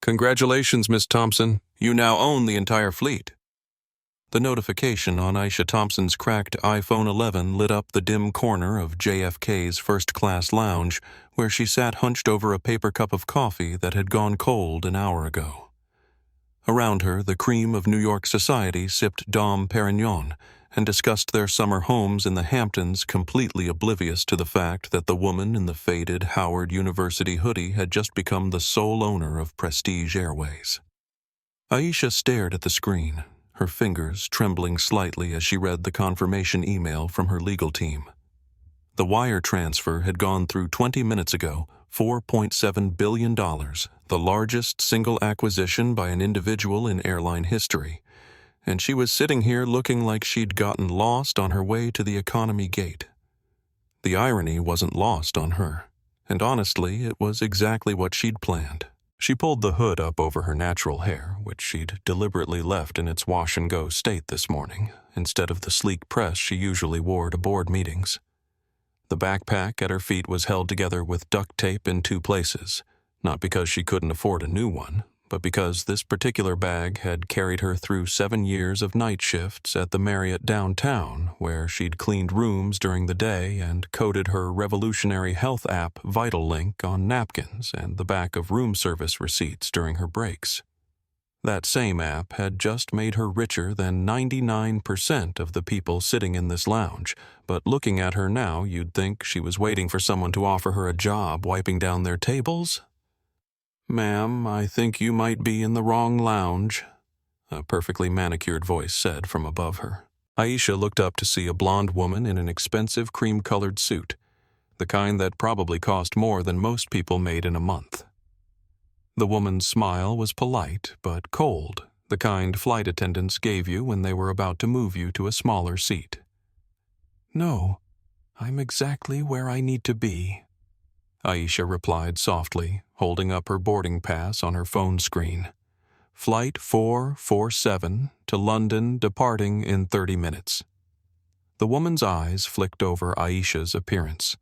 Congratulations, Miss Thompson. You now own the entire fleet. The notification on Aisha Thompson's cracked iPhone 11 lit up the dim corner of JFK's first-class lounge, where she sat hunched over a paper cup of coffee that had gone cold an hour ago. Around her, the cream of New York society sipped Dom Perignon and discussed their summer homes in the Hamptons, completely oblivious to the fact that the woman in the faded Howard University hoodie had just become the sole owner of Prestige Airways. Aisha stared at the screen, her fingers trembling slightly as she read the confirmation email from her legal team. The wire transfer had gone through 20 minutes ago, $4.7 billion, the largest single acquisition by an individual in airline history, and she was sitting here looking like she'd gotten lost on her way to the economy gate. The irony wasn't lost on her, and honestly, it was exactly what she'd planned. She pulled the hood up over her natural hair, which she'd deliberately left in its wash-and-go state this morning, instead of the sleek press she usually wore to board meetings. The backpack at her feet was held together with duct tape in two places, not because she couldn't afford a new one, but because this particular bag had carried her through 7 years of night shifts at the Marriott downtown, where she'd cleaned rooms during the day and coded her revolutionary health app VitalLink on napkins and the back of room service receipts during her breaks. That same app had just made her richer than 99% of the people sitting in this lounge, but looking at her now, you'd think she was waiting for someone to offer her a job wiping down their tables. "Ma'am, I think you might be in the wrong lounge," a perfectly manicured voice said from above her. Aisha looked up to see a blonde woman in an expensive cream-colored suit, the kind that probably cost more than most people made in a month. The woman's smile was polite but cold, the kind flight attendants gave you when they were about to move you to a smaller seat. "No, I'm exactly where I need to be," Aisha replied softly, holding up her boarding pass on her phone screen. "Flight 447 to London, departing in 30 minutes. The woman's eyes flicked over Aisha's appearance,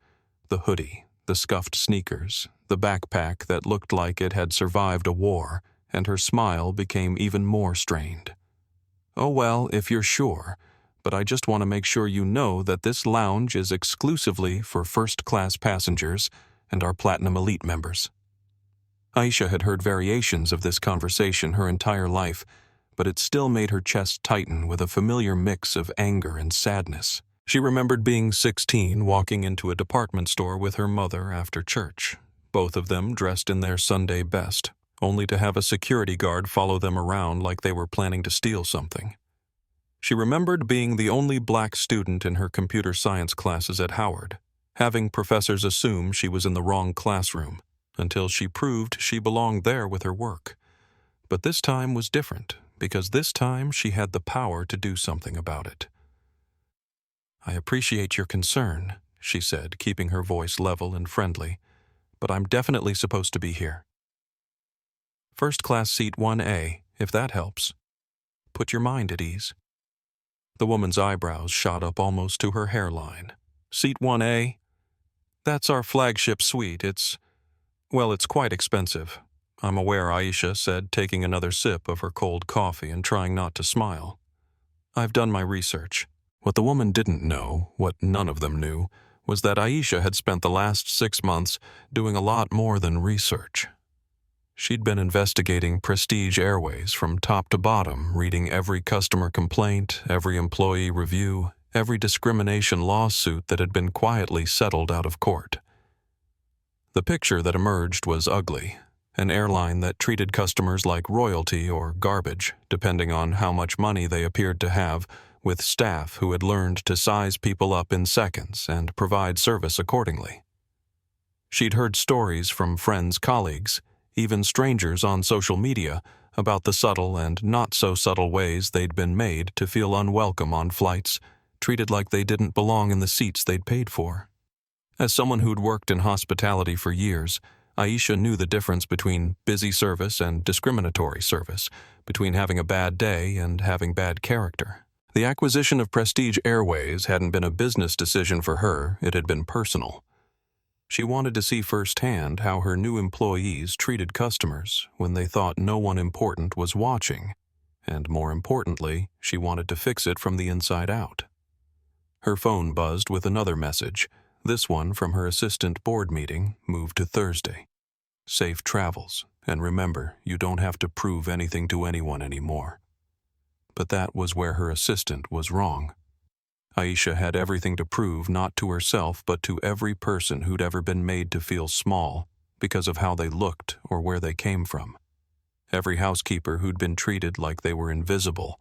the hoodie, the scuffed sneakers, the backpack that looked like it had survived a war, and her smile became even more strained. "Oh well, if you're sure, but I just want to make sure you know that this lounge is exclusively for first-class passengers and our Platinum Elite members." Aisha had heard variations of this conversation her entire life, but it still made her chest tighten with a familiar mix of anger and sadness. She remembered being 16, walking into a department store with her mother after church, both of them dressed in their Sunday best, only to have a security guard follow them around like they were planning to steal something. She remembered being the only black student in her computer science classes at Howard, having professors assume she was in the wrong classroom, until she proved she belonged there with her work. But this time was different, because this time she had the power to do something about it. "I appreciate your concern," she said, keeping her voice level and friendly, "but I'm definitely supposed to be here. First class seat 1A, if that helps. Put your mind at ease." The woman's eyebrows shot up almost to her hairline. "Seat 1A? That's our flagship suite. It's quite expensive." "I'm aware," Aisha said, taking another sip of her cold coffee and trying not to smile. "I've done my research." What the woman didn't know, what none of them knew, was that Aisha had spent the last 6 months doing a lot more than research. She'd been investigating Prestige Airways from top to bottom, reading every customer complaint, every employee review, every discrimination lawsuit that had been quietly settled out of court. The picture that emerged was ugly, an airline that treated customers like royalty or garbage, depending on how much money they appeared to have, with staff who had learned to size people up in seconds and provide service accordingly. She'd heard stories from friends, colleagues, even strangers on social media, about the subtle and not-so-subtle ways they'd been made to feel unwelcome on flights, treated like they didn't belong in the seats they'd paid for. As someone who'd worked in hospitality for years, Aisha knew the difference between busy service and discriminatory service, between having a bad day and having bad character. The acquisition of Prestige Airways hadn't been a business decision for her, it had been personal. She wanted to see firsthand how her new employees treated customers when they thought no one important was watching, and more importantly, she wanted to fix it from the inside out. Her phone buzzed with another message, this one from her assistant board meeting, moved to Thursday. Safe travels, and remember, you don't have to prove anything to anyone anymore. But that was where her assistant was wrong. Aisha had everything to prove, not to herself, but to every person who'd ever been made to feel small because of how they looked or where they came from. Every housekeeper who'd been treated like they were invisible.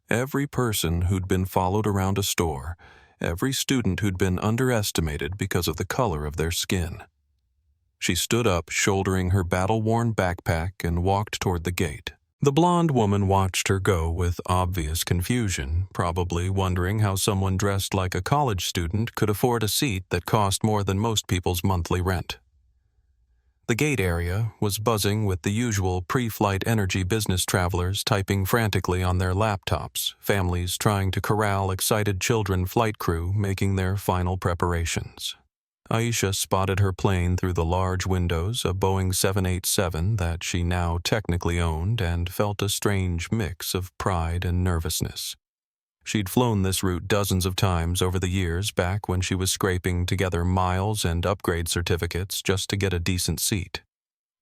Every person who'd been followed around a store. Every student who'd been underestimated because of the color of their skin. She stood up, shouldering her battle-worn backpack, and walked toward the gate. The blonde woman watched her go with obvious confusion, probably wondering how someone dressed like a college student could afford a seat that cost more than most people's monthly rent. The gate area was buzzing with the usual pre-flight energy business travelers typing frantically on their laptops, families trying to corral excited children, flight crew making their final preparations. Aisha spotted her plane through the large windows, a Boeing 787 that she now technically owned, and felt a strange mix of pride and nervousness. She'd flown this route dozens of times over the years, back when she was scraping together miles and upgrade certificates just to get a decent seat.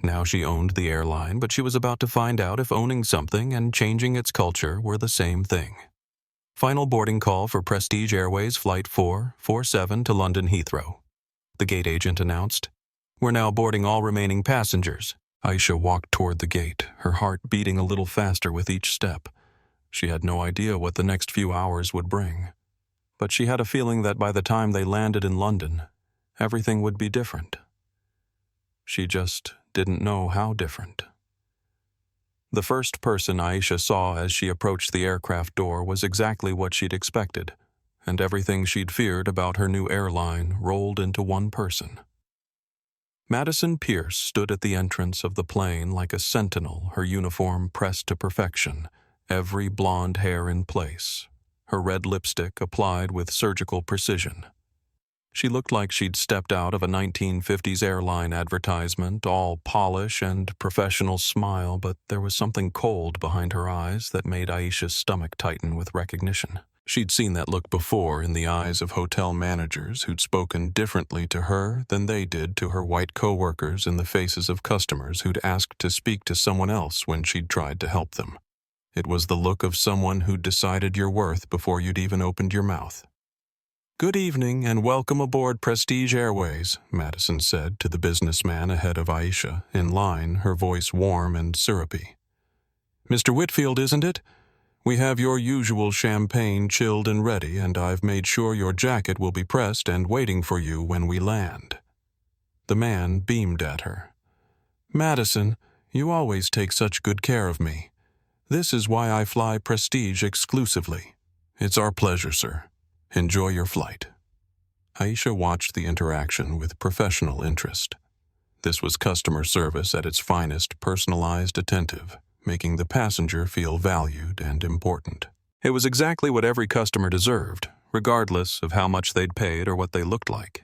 Now she owned the airline, but she was about to find out if owning something and changing its culture were the same thing. Final boarding call for Prestige Airways Flight 447 to London Heathrow. The gate agent announced. We're now boarding all remaining passengers. Aisha walked toward the gate, her heart beating a little faster with each step. She had no idea what the next few hours would bring. But she had a feeling that by the time they landed in London, everything would be different. She just didn't know how different. The first person Aisha saw as she approached the aircraft door was exactly what she'd expected, and everything she'd feared about her new airline rolled into one person. Madison Pierce stood at the entrance of the plane like a sentinel, her uniform pressed to perfection, every blonde hair in place, her red lipstick applied with surgical precision. She looked like she'd stepped out of a 1950s airline advertisement, all polish and professional smile, but there was something cold behind her eyes that made Aisha's stomach tighten with recognition. She'd seen that look before in the eyes of hotel managers who'd spoken differently to her than they did to her white coworkers, in the faces of customers who'd asked to speak to someone else when she'd tried to help them. It was the look of someone who'd decided your worth before you'd even opened your mouth. "Good evening and welcome aboard Prestige Airways," Madison said to the businessman ahead of Aisha, in line, her voice warm and syrupy. "Mr. Whitfield, isn't it? We have your usual champagne chilled and ready, and I've made sure your jacket will be pressed and waiting for you when we land." The man beamed at her. "Madison, you always take such good care of me. This is why I fly Prestige exclusively." "It's our pleasure, sir. Enjoy your flight." Aisha watched the interaction with professional interest. This was customer service at its finest, personalized, attentive, making the passenger feel valued and important. It was exactly what every customer deserved, regardless of how much they'd paid or what they looked like.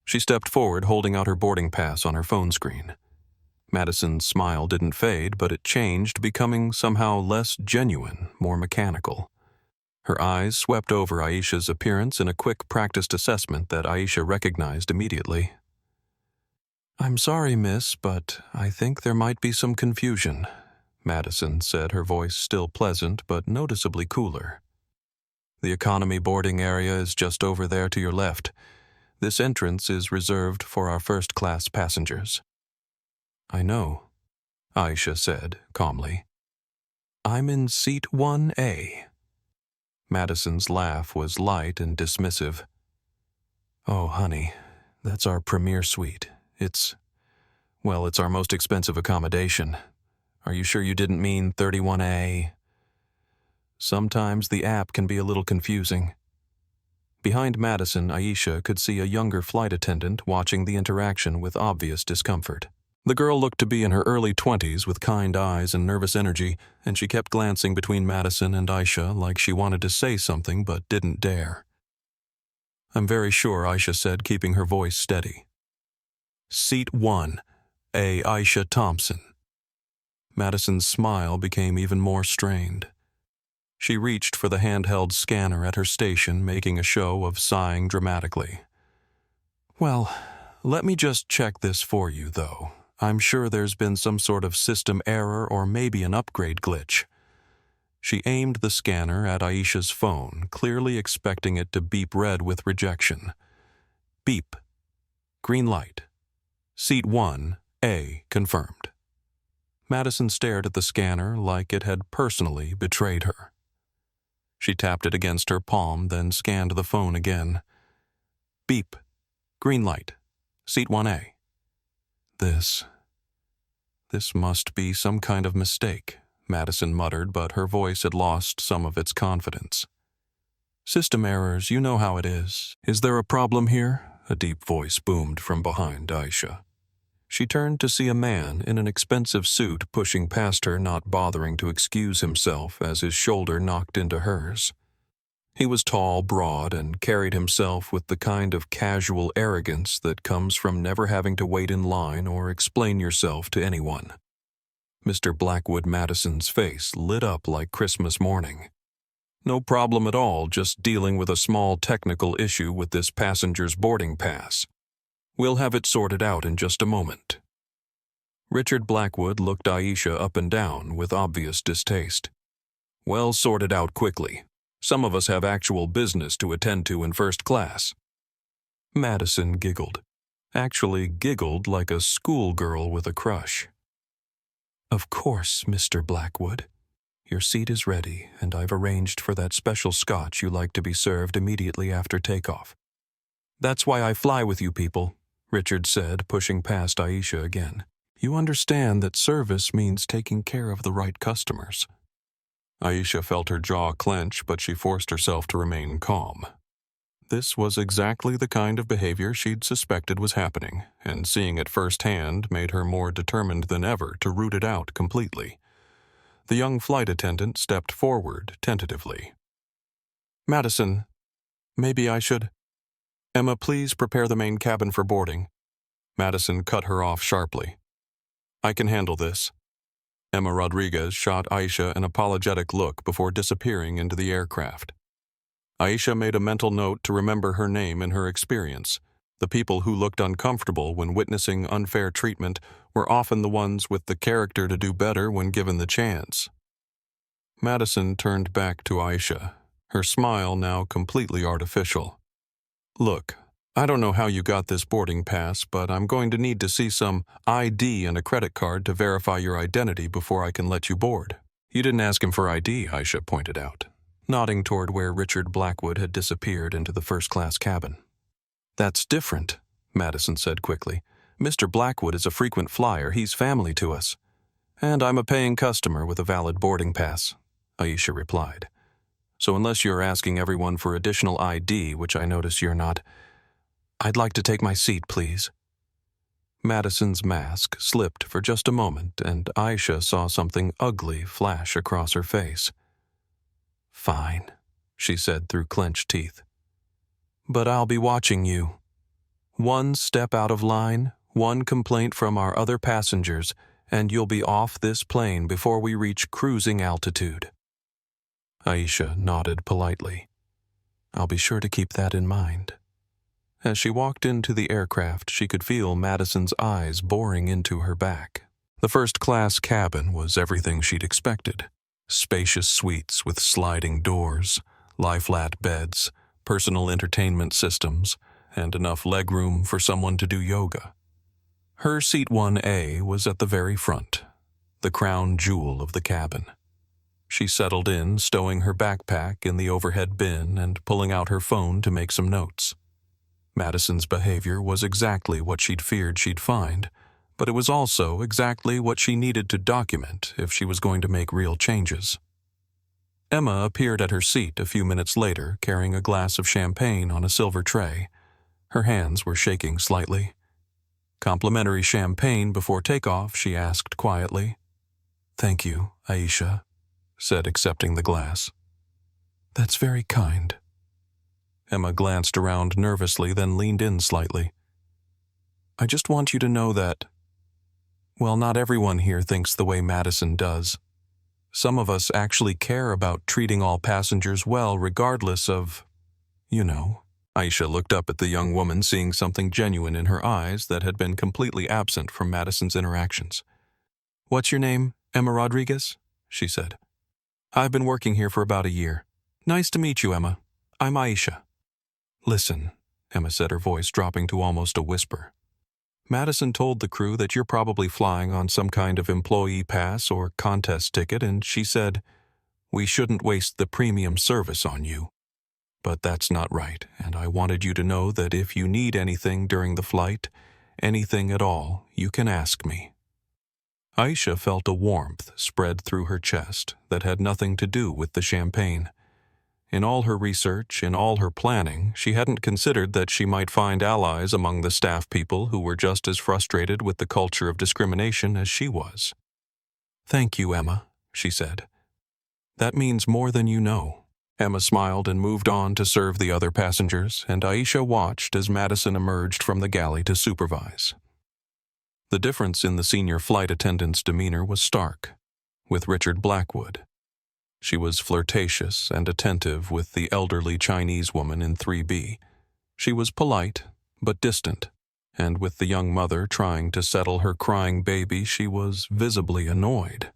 She stepped forward, holding out her boarding pass on her phone screen. Madison's smile didn't fade, but it changed, becoming somehow less genuine, more mechanical. Her eyes swept over Aisha's appearance in a quick, practiced assessment that Aisha recognized immediately. "I'm sorry, miss, but I think there might be some confusion," Madison said, her voice still pleasant but noticeably cooler. "The economy boarding area is just over there to your left. This entrance is reserved for our first-class passengers." "I know," Aisha said calmly. "I'm in seat 1A. Madison's laugh was light and dismissive. "Oh, honey, that's our premier suite. It's our most expensive accommodation. Are you sure you didn't mean 31A? Sometimes the app can be a little confusing." Behind Madison, Aisha could see a younger flight attendant watching the interaction with obvious discomfort. The girl looked to be in her early 20s with kind eyes and nervous energy, and she kept glancing between Madison and Aisha like she wanted to say something but didn't dare. "I'm very sure," Aisha said, keeping her voice steady. Seat 1, Aisha Thompson. Madison's smile became even more strained. She reached for the handheld scanner at her station, making a show of sighing dramatically. Well, let me just check this for you, though. I'm sure there's been some sort of system error or maybe an upgrade glitch. She aimed the scanner at Aisha's phone, clearly expecting it to beep red with rejection. Beep. Green light. Seat 1, A, confirmed. Madison stared at the scanner like it had personally betrayed her. She tapped it against her palm, then scanned the phone again. Beep. Green light. Seat 1A. This must be some kind of mistake, Madison muttered, but her voice had lost some of its confidence. System errors, you know how it is. Is there a problem here? A deep voice boomed from behind Aisha. She turned to see a man in an expensive suit pushing past her, not bothering to excuse himself as his shoulder knocked into hers. He was tall, broad, and carried himself with the kind of casual arrogance that comes from never having to wait in line or explain yourself to anyone. Mr. Blackwood Madison's face lit up like Christmas morning. No problem at all, just dealing with a small technical issue with this passenger's boarding pass. We'll have it sorted out in just a moment. Richard Blackwood looked Aisha up and down with obvious distaste. Well, sort it out quickly. Some of us have actual business to attend to in first class. Madison giggled. Actually giggled like a schoolgirl with a crush. Of course, Mr. Blackwood. Your seat is ready, and I've arranged for that special scotch you like to be served immediately after takeoff. That's why I fly with you people, Richard said, pushing past Aisha again. You understand that service means taking care of the right customers. Aisha felt her jaw clench, but she forced herself to remain calm. This was exactly the kind of behavior she'd suspected was happening, and seeing it firsthand made her more determined than ever to root it out completely. The young flight attendant stepped forward tentatively. Madison, maybe I should... Emma, please prepare the main cabin for boarding. Madison cut her off sharply. I can handle this. Emma Rodriguez shot Aisha an apologetic look before disappearing into the aircraft. Aisha made a mental note to remember her name and her experience. The people who looked uncomfortable when witnessing unfair treatment were often the ones with the character to do better when given the chance. Madison turned back to Aisha, her smile now completely artificial. Look, I don't know how you got this boarding pass, but I'm going to need to see some ID and a credit card to verify your identity before I can let you board. You didn't ask him for ID, Aisha pointed out, nodding toward where Richard Blackwood had disappeared into the first-class cabin. That's different, Madison said quickly. Mr. Blackwood is a frequent flyer. He's family to us. And I'm a paying customer with a valid boarding pass, Aisha replied. So unless you're asking everyone for additional ID, which I notice you're not, I'd like to take my seat, please. Madison's mask slipped for just a moment, and Aisha saw something ugly flash across her face. Fine, she said through clenched teeth. But I'll be watching you. One step out of line, one complaint from our other passengers, and you'll be off this plane before we reach cruising altitude. Aisha nodded politely. I'll be sure to keep that in mind. As she walked into the aircraft, she could feel Madison's eyes boring into her back. The first-class cabin was everything she'd expected. Spacious suites with sliding doors, lie-flat beds, personal entertainment systems, and enough legroom for someone to do yoga. Her seat 1A was at the very front, the crown jewel of the cabin. She settled in, stowing her backpack in the overhead bin and pulling out her phone to make some notes. Madison's behavior was exactly what she'd feared she'd find, but it was also exactly what she needed to document if she was going to make real changes. Emma appeared at her seat a few minutes later, carrying a glass of champagne on a silver tray. Her hands were shaking slightly. Complimentary champagne before takeoff, she asked quietly. Thank you, Aisha, said, accepting the glass. That's very kind. Emma glanced around nervously, then leaned in slightly. I just want you to know that, well, not everyone here thinks the way Madison does. Some of us actually care about treating all passengers well regardless of, you know. Aisha looked up at the young woman, seeing something genuine in her eyes that had been completely absent from Madison's interactions. "What's your name, Emma Rodriguez?" she said. "I've been working here for about a year. Nice to meet you, Emma. I'm Aisha." "Listen," Emma said, her voice dropping to almost a whisper. "Madison told the crew that you're probably flying on some kind of employee pass or contest ticket, and she said, we shouldn't waste the premium service on you. But that's not right, and I wanted you to know that if you need anything during the flight, anything at all, you can ask me." Aisha felt a warmth spread through her chest that had nothing to do with the champagne. In all her research, in all her planning, she hadn't considered that she might find allies among the staff people who were just as frustrated with the culture of discrimination as she was. "Thank you, Emma," she said. "That means more than you know." Emma smiled and moved on to serve the other passengers, and Aisha watched as Madison emerged from the galley to supervise. The difference in the senior flight attendant's demeanor was stark. With Richard Blackwood, she was flirtatious and attentive with the elderly Chinese woman in 3B. She was polite, but distant, and with the young mother trying to settle her crying baby, she was visibly annoyed.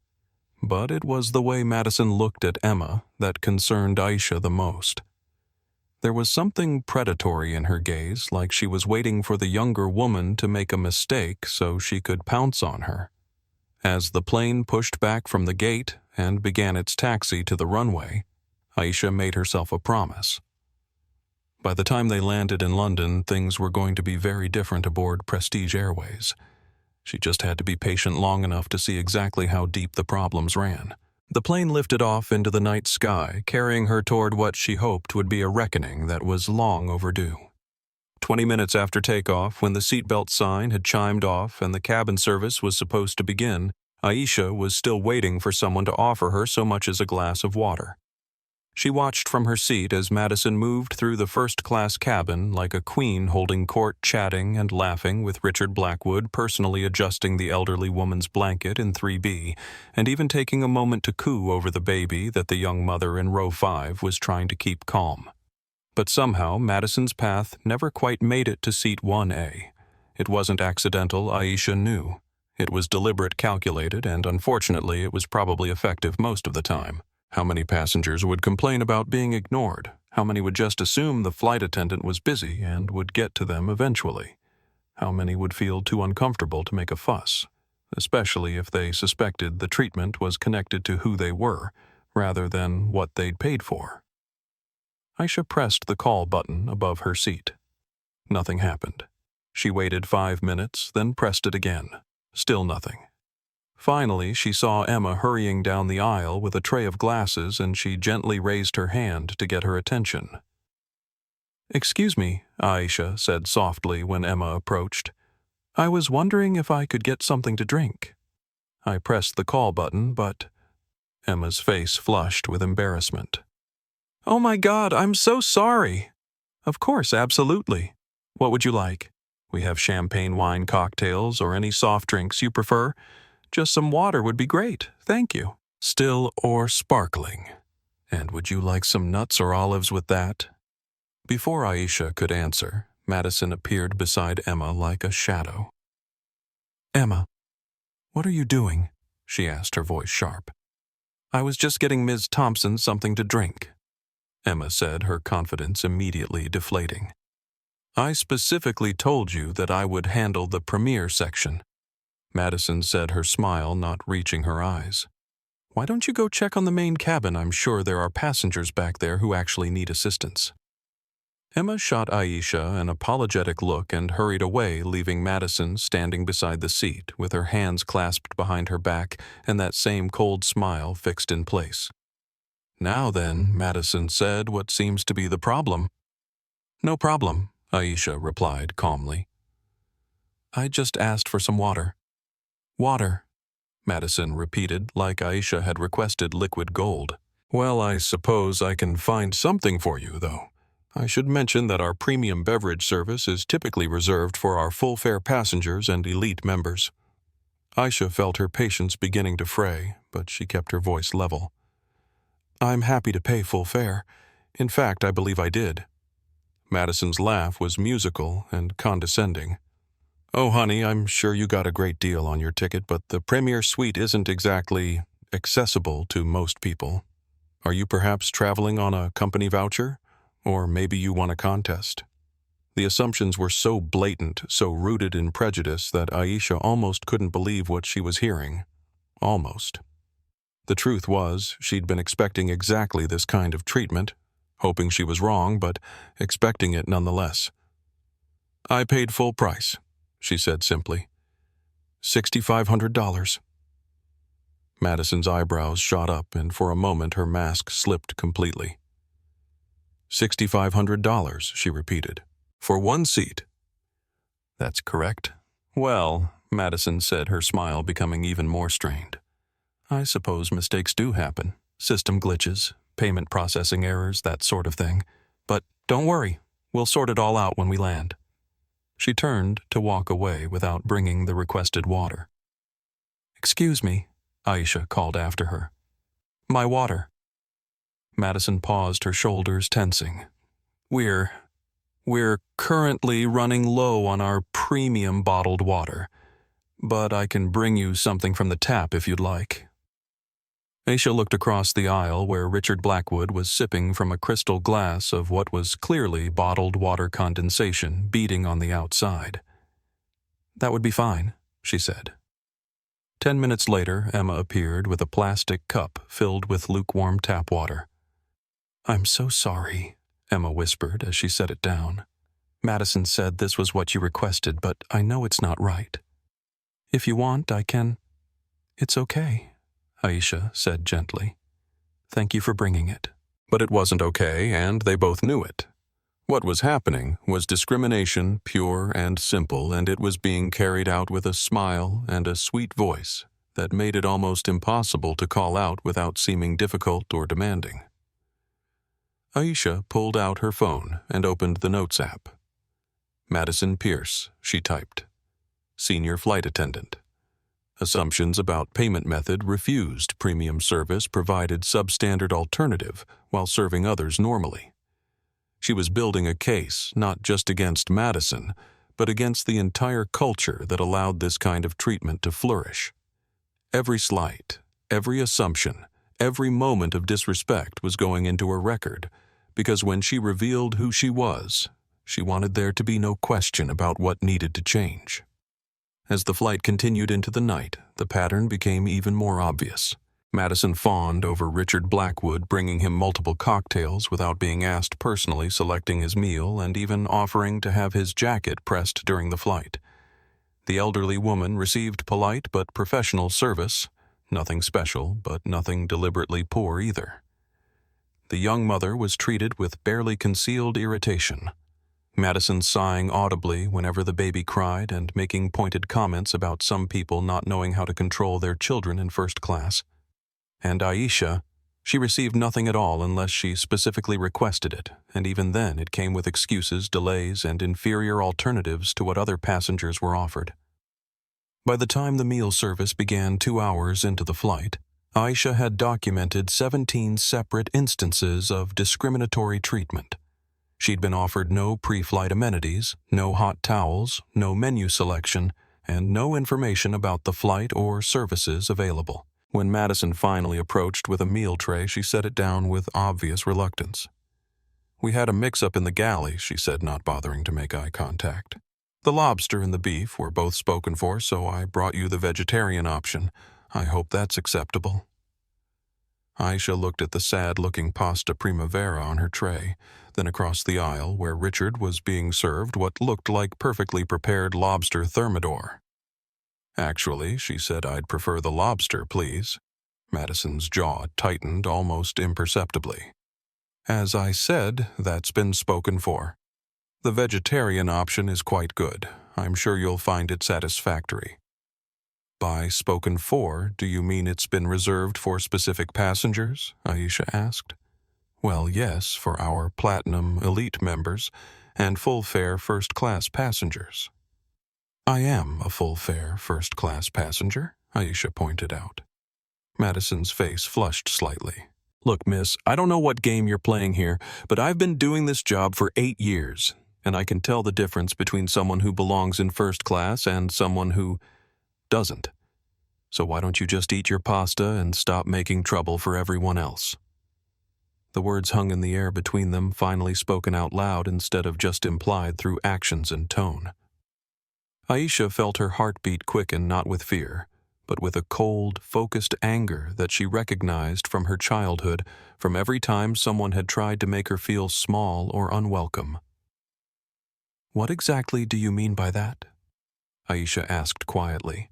But it was the way Madison looked at Emma that concerned Aisha the most. There was something predatory in her gaze, like she was waiting for the younger woman to make a mistake so she could pounce on her. As the plane pushed back from the gate and began its taxi to the runway, Aisha made herself a promise. By the time they landed in London, things were going to be very different aboard Prestige Airways. She just had to be patient long enough to see exactly how deep the problems ran. The plane lifted off into the night sky, carrying her toward what she hoped would be a reckoning that was long overdue. 20 minutes after takeoff, when the seatbelt sign had chimed off and the cabin service was supposed to begin, Aisha was still waiting for someone to offer her so much as a glass of water. She watched from her seat as Madison moved through the first-class cabin like a queen holding court, chatting and laughing with Richard Blackwood, personally adjusting the elderly woman's blanket in 3B, and even taking a moment to coo over the baby that the young mother in row 5 was trying to keep calm. But somehow Madison's path never quite made it to seat 1A. It wasn't accidental, Aisha knew. It was deliberate, calculated, and unfortunately it was probably effective most of the time. How many passengers would complain about being ignored? How many would just assume the flight attendant was busy and would get to them eventually? How many would feel too uncomfortable to make a fuss, especially if they suspected the treatment was connected to who they were, rather than what they'd paid for? Aisha pressed the call button above her seat. Nothing happened. She waited 5 minutes, then pressed it again. Still nothing. Finally, she saw Emma hurrying down the aisle with a tray of glasses, and she gently raised her hand to get her attention. "Excuse me," Aisha said softly when Emma approached. "I was wondering if I could get something to drink." I pressed the call button, but... Emma's face flushed with embarrassment. "Oh my God, I'm so sorry." "Of course, absolutely. What would you like? We have champagne wine cocktails or any soft drinks you prefer. Just some water would be great, thank you." "Still or sparkling? And would you like some nuts or olives with that?" Before Aisha could answer, Madison appeared beside Emma like a shadow. "Emma, what are you doing?" she asked, her voice sharp. "I was just getting Ms. Thompson something to drink," Emma said, her confidence immediately deflating. "I specifically told you that I would handle the premier section," Madison said, her smile not reaching her eyes. "Why don't you go check on the main cabin? I'm sure there are passengers back there who actually need assistance." Emma shot Aisha an apologetic look and hurried away, leaving Madison standing beside the seat with her hands clasped behind her back and that same cold smile fixed in place. "Now then," Madison said, "what seems to be the problem?" "No problem," Aisha replied calmly. "I just asked for some water." "Water," Madison repeated, like Aisha had requested liquid gold. "Well, I suppose I can find something for you, though. I should mention that our premium beverage service is typically reserved for our full-fare passengers and elite members. Aisha felt her patience beginning to fray, but she kept her voice level. I'm happy to pay full fare. In fact, I believe I did. Madison's laugh was musical and condescending. Oh, honey, I'm sure you got a great deal on your ticket, but the Premier Suite isn't exactly accessible to most people. Are you perhaps traveling on a company voucher? Or maybe you won a contest? The assumptions were so blatant, so rooted in prejudice, that Aisha almost couldn't believe what she was hearing. Almost. The truth was, she'd been expecting exactly this kind of treatment, hoping she was wrong, but expecting it nonetheless. I paid full price, she said simply. $6,500. Madison's eyebrows shot up, and for a moment her mask slipped completely. $6,500, she repeated. For one seat. That's correct. Well, Madison said, her smile becoming even more strained. I suppose mistakes do happen. System glitches, payment processing errors, that sort of thing. But don't worry, we'll sort it all out when we land. She turned to walk away without bringing the requested water. Excuse me, Aisha called after her. My water. Madison paused, her shoulders tensing. We're currently running low on our premium bottled water, but I can bring you something from the tap if you'd like. Aisha looked across the aisle where Richard Blackwood was sipping from a crystal glass of what was clearly bottled water condensation beading on the outside. That would be fine, she said. 10 minutes later, Emma appeared with a plastic cup filled with lukewarm tap water. I'm so sorry, Emma whispered as she set it down. Madison said this was what you requested, but I know it's not right. If you want, I can... It's okay, Aisha said gently. Thank you for bringing it. But it wasn't okay, and they both knew it. What was happening was discrimination, pure and simple, and it was being carried out with a smile and a sweet voice that made it almost impossible to call out without seeming difficult or demanding. Aisha pulled out her phone and opened the Notes app. Madison Pierce, she typed. Senior flight attendant. Assumptions about payment method refused premium service provided substandard alternative while serving others normally. She was building a case not just against Madison, but against the entire culture that allowed this kind of treatment to flourish. Every slight, every assumption, every moment of disrespect was going into her record, because when she revealed who she was, she wanted there to be no question about what needed to change. As the flight continued into the night, the pattern became even more obvious. Madison fawned over Richard Blackwood, bringing him multiple cocktails without being asked personally, selecting his meal, and even offering to have his jacket pressed during the flight. The elderly woman received polite but professional service, nothing special, but nothing deliberately poor either. The young mother was treated with barely concealed irritation. Madison sighing audibly whenever the baby cried and making pointed comments about some people not knowing how to control their children in first class. And Aisha, she received nothing at all unless she specifically requested it, and even then it came with excuses, delays, and inferior alternatives to what other passengers were offered. By the time the meal service began 2 hours into the flight, Aisha had documented 17 separate instances of discriminatory treatment. She'd been offered no pre-flight amenities, no hot towels, no menu selection, and no information about the flight or services available. When Madison finally approached with a meal tray, she set it down with obvious reluctance. We had a mix-up in the galley, she said, not bothering to make eye contact. The lobster and the beef were both spoken for, so I brought you the vegetarian option. I hope that's acceptable. Aisha looked at the sad-looking pasta primavera on her tray, then across the aisle where Richard was being served what looked like perfectly prepared lobster thermidor. Actually, she said, I'd prefer the lobster, please. Madison's jaw tightened almost imperceptibly. As I said, that's been spoken for. The vegetarian option is quite good. I'm sure you'll find it satisfactory. By spoken for, do you mean it's been reserved for specific passengers? Aisha asked. Well, yes, for our Platinum Elite members and full-fare first-class passengers. I am a full-fare first-class passenger, Aisha pointed out. Madison's face flushed slightly. Look, miss, I don't know what game you're playing here, but I've been doing this job for 8 years, and I can tell the difference between someone who belongs in first class and someone who doesn't. So why don't you just eat your pasta and stop making trouble for everyone else? The words hung in the air between them, finally spoken out loud instead of just implied through actions and tone. Aisha felt her heartbeat quicken not with fear, but with a cold, focused anger that she recognized from her childhood, from every time someone had tried to make her feel small or unwelcome. What exactly do you mean by that? Aisha asked quietly.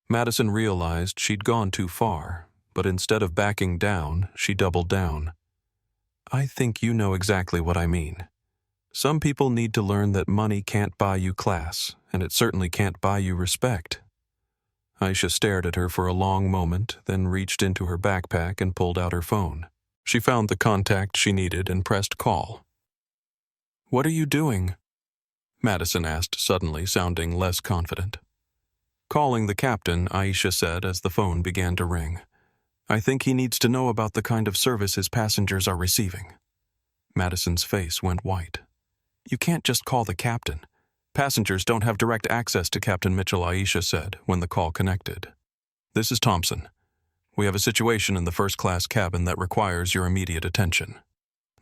Madison realized she'd gone too far, but instead of backing down, she doubled down. I think you know exactly what I mean. Some people need to learn that money can't buy you class, and it certainly can't buy you respect. Aisha stared at her for a long moment, then reached into her backpack and pulled out her phone. She found the contact she needed and pressed call. What are you doing? Madison asked suddenly, sounding less confident. Calling the captain, Aisha said as the phone began to ring. I think he needs to know about the kind of service his passengers are receiving. Madison's face went white. You can't just call the captain. Passengers don't have direct access to Captain Mitchell, Aisha said when the call connected. This is Thompson. We have a situation in the first-class cabin that requires your immediate attention.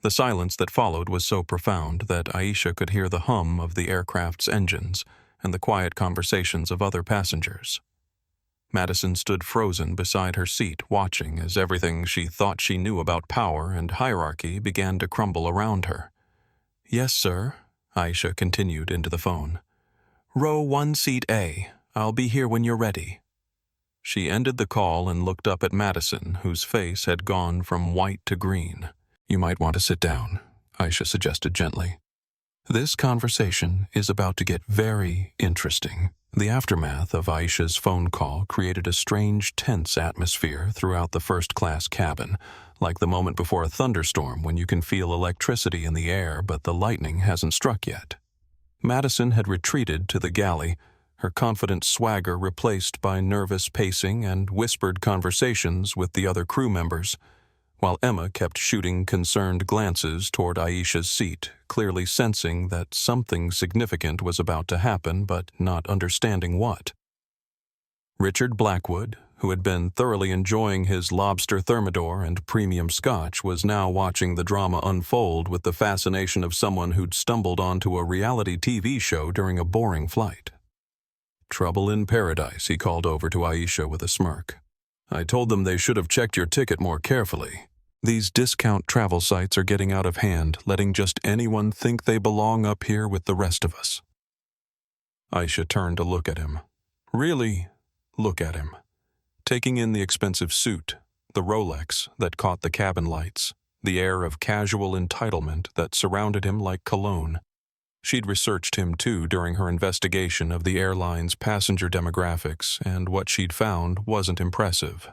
The silence that followed was so profound that Aisha could hear the hum of the aircraft's engines and the quiet conversations of other passengers. Madison stood frozen beside her seat, watching as everything she thought she knew about power and hierarchy began to crumble around her. Yes, sir, Aisha continued into the phone. Row 1, seat A. I'll be here when you're ready. She ended the call and looked up at Madison, whose face had gone from white to green. You might want to sit down, Aisha suggested gently. This conversation is about to get very interesting. The aftermath of Aisha's phone call created a strange, tense atmosphere throughout the first-class cabin, like the moment before a thunderstorm when you can feel electricity in the air but the lightning hasn't struck yet. Madison had retreated to the galley, her confident swagger replaced by nervous pacing and whispered conversations with the other crew members, while Emma kept shooting concerned glances toward Aisha's seat, clearly sensing that something significant was about to happen but not understanding what. Richard Blackwood, who had been thoroughly enjoying his lobster thermidor and premium scotch, was now watching the drama unfold with the fascination of someone who'd stumbled onto a reality TV show during a boring flight. Trouble in paradise, he called over to Aisha with a smirk. I told them they should have checked your ticket more carefully. These discount travel sites are getting out of hand, letting just anyone think they belong up here with the rest of us. Aisha turned to look at him. Really look at him. Taking in the expensive suit, the Rolex that caught the cabin lights, the air of casual entitlement that surrounded him like cologne. She'd researched him, too, during her investigation of the airline's passenger demographics, and what she'd found wasn't impressive.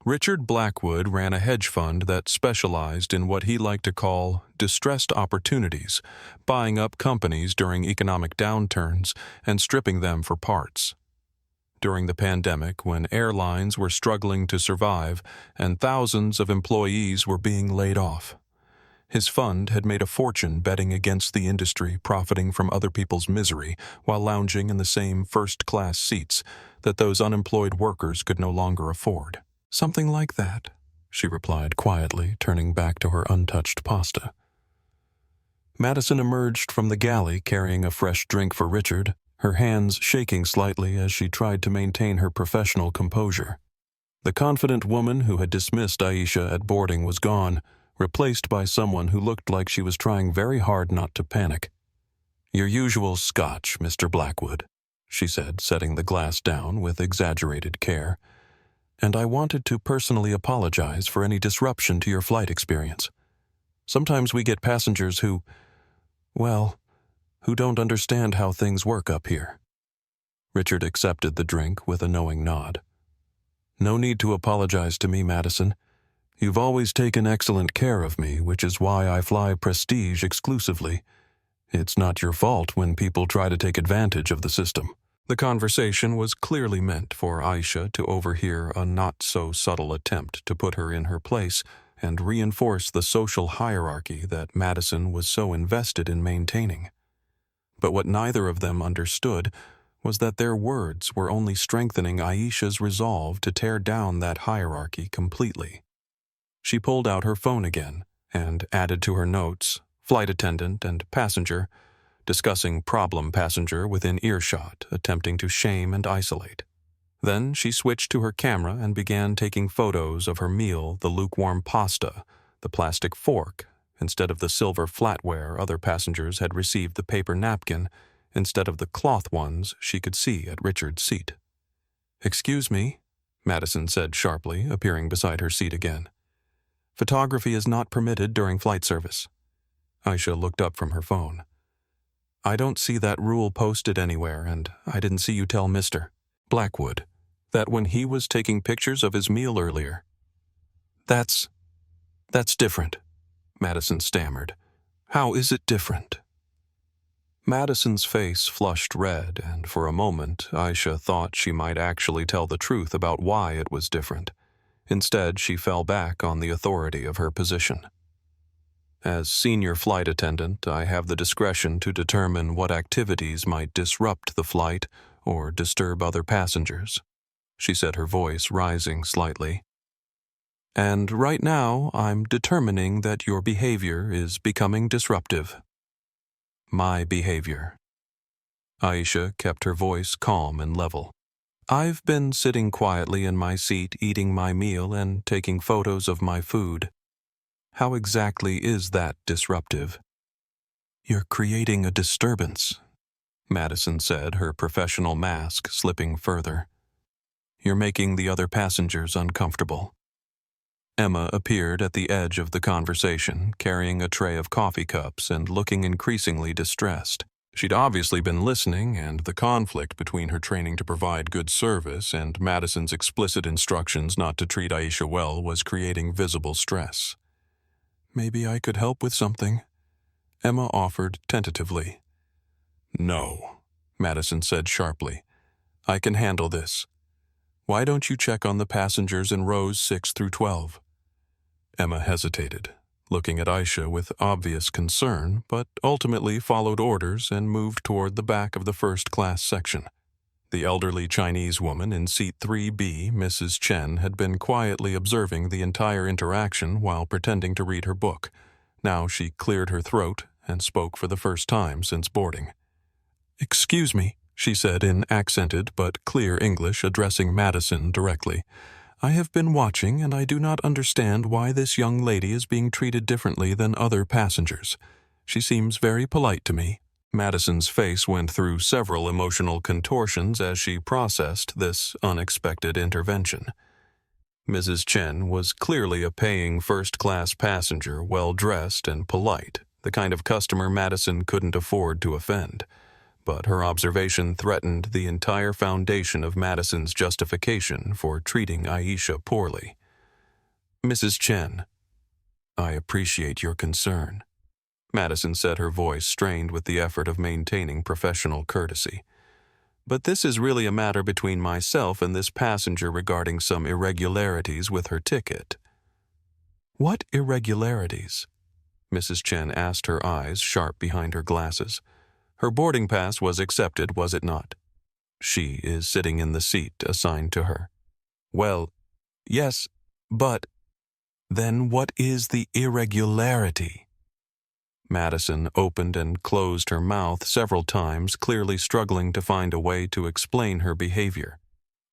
Richard Blackwood ran a hedge fund that specialized in what he liked to call distressed opportunities, buying up companies during economic downturns and stripping them for parts. During the pandemic, when airlines were struggling to survive and thousands of employees were being laid off, his fund had made a fortune betting against the industry, profiting from other people's misery while lounging in the same first-class seats that those unemployed workers could no longer afford. Something like that, she replied quietly, turning back to her untouched pasta. Madison emerged from the galley carrying a fresh drink for Richard, her hands shaking slightly as she tried to maintain her professional composure. The confident woman who had dismissed Aisha at boarding was gone, replaced by someone who looked like she was trying very hard not to panic. Your usual scotch, Mr. Blackwood, she said, setting the glass down with exaggerated care. And I wanted to personally apologize for any disruption to your flight experience. Sometimes we get passengers who don't understand how things work up here. Richard accepted the drink with a knowing nod. No need to apologize to me, Madison. You've always taken excellent care of me, which is why I fly Prestige exclusively. It's not your fault when people try to take advantage of the system." The conversation was clearly meant for Aisha to overhear a not-so-subtle attempt to put her in her place and reinforce the social hierarchy that Madison was so invested in maintaining. But what neither of them understood was that their words were only strengthening Aisha's resolve to tear down that hierarchy completely. She pulled out her phone again and added to her notes, "Flight attendant and passenger," discussing problem passenger within earshot, attempting to shame and isolate. Then she switched to her camera and began taking photos of her meal, the lukewarm pasta, the plastic fork. Instead of the silver flatware, other passengers had received the paper napkin instead of the cloth ones she could see at Richard's seat. "Excuse me," Madison said sharply, appearing beside her seat again. "Photography is not permitted during flight service." Aisha looked up from her phone. "I don't see that rule posted anywhere, and I didn't see you tell Mr. Blackwood that when he was taking pictures of his meal earlier." That's different," Madison stammered. "How is it different?" Madison's face flushed red, and for a moment Aisha thought she might actually tell the truth about why it was different. Instead, she fell back on the authority of her position. "As senior flight attendant, I have the discretion to determine what activities might disrupt the flight or disturb other passengers," she said, her voice rising slightly. "And right now, I'm determining that your behavior is becoming disruptive." "My behavior." Aisha kept her voice calm and level. "I've been sitting quietly in my seat eating my meal and taking photos of my food. How exactly is that disruptive?" "You're creating a disturbance," Madison said, her professional mask slipping further. "You're making the other passengers uncomfortable." Emma appeared at the edge of the conversation, carrying a tray of coffee cups and looking increasingly distressed. She'd obviously been listening, and the conflict between her training to provide good service and Madison's explicit instructions not to treat Aisha well was creating visible stress. "Maybe I could help with something," Emma offered tentatively. "No," Madison said sharply. "I can handle this. Why don't you check on the passengers in rows 6 through 12? Emma hesitated, looking at Aisha with obvious concern, but ultimately followed orders and moved toward the back of the first-class section. The elderly Chinese woman in seat 3B, Mrs. Chen, had been quietly observing the entire interaction while pretending to read her book. Now she cleared her throat and spoke for the first time since boarding. "Excuse me," she said in accented but clear English, addressing Madison directly. "I have been watching, and I do not understand why this young lady is being treated differently than other passengers. She seems very polite to me." Madison's face went through several emotional contortions as she processed this unexpected intervention. Mrs. Chen was clearly a paying first-class passenger, well-dressed and polite, the kind of customer Madison couldn't afford to offend. But her observation threatened the entire foundation of Madison's justification for treating Aisha poorly. "Mrs. Chen, I appreciate your concern," Madison said, her voice strained with the effort of maintaining professional courtesy. "But this is really a matter between myself and this passenger regarding some irregularities with her ticket." "What irregularities?" Mrs. Chen asked, her eyes sharp behind her glasses. "Her boarding pass was accepted, was it not? She is sitting in the seat assigned to her." "Well, yes, but then what is the irregularity?" Madison opened and closed her mouth several times, clearly struggling to find a way to explain her behavior.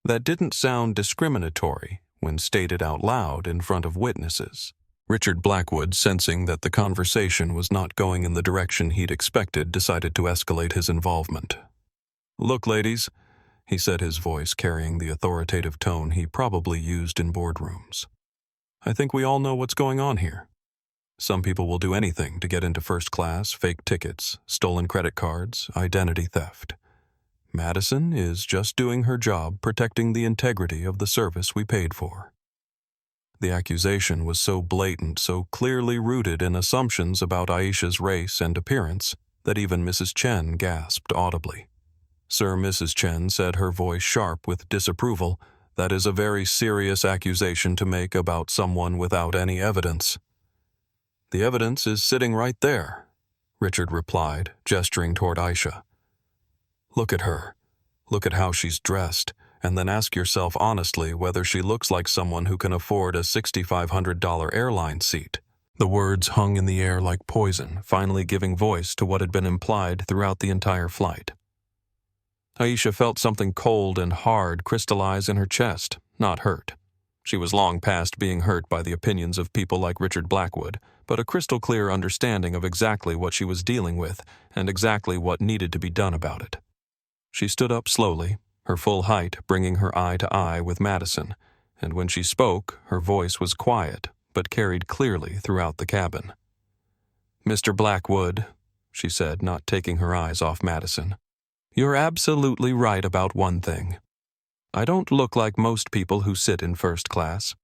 That didn't sound discriminatory when stated out loud in front of witnesses. Richard Blackwood, sensing that the conversation was not going in the direction he'd expected, decided to escalate his involvement. "Look, ladies," he said, his voice carrying the authoritative tone he probably used in boardrooms. "I think we all know what's going on here. Some people will do anything to get into first class, fake tickets, stolen credit cards, identity theft. Madison is just doing her job protecting the integrity of the service we paid for." The accusation was so blatant, so clearly rooted in assumptions about Aisha's race and appearance, that even Mrs. Chen gasped audibly. Sir Mrs. Chen said, her voice sharp with disapproval, "That is a very serious accusation to make about someone without any evidence." "The evidence is sitting right there," Richard replied, gesturing toward Aisha. "Look at her. Look at how she's dressed, and then ask yourself honestly whether she looks like someone who can afford a $6,500 airline seat." The words hung in the air like poison, finally giving voice to what had been implied throughout the entire flight. Aisha felt something cold and hard crystallize in her chest, not hurt. She was long past being hurt by the opinions of people like Richard Blackwood, but a crystal-clear understanding of exactly what she was dealing with and exactly what needed to be done about it. She stood up slowly, her full height bringing her eye to eye with Madison, and when she spoke, her voice was quiet, but carried clearly throughout the cabin. "Mr. Blackwood," she said, not taking her eyes off Madison, "you're absolutely right about one thing. I don't look like most people who sit in first class.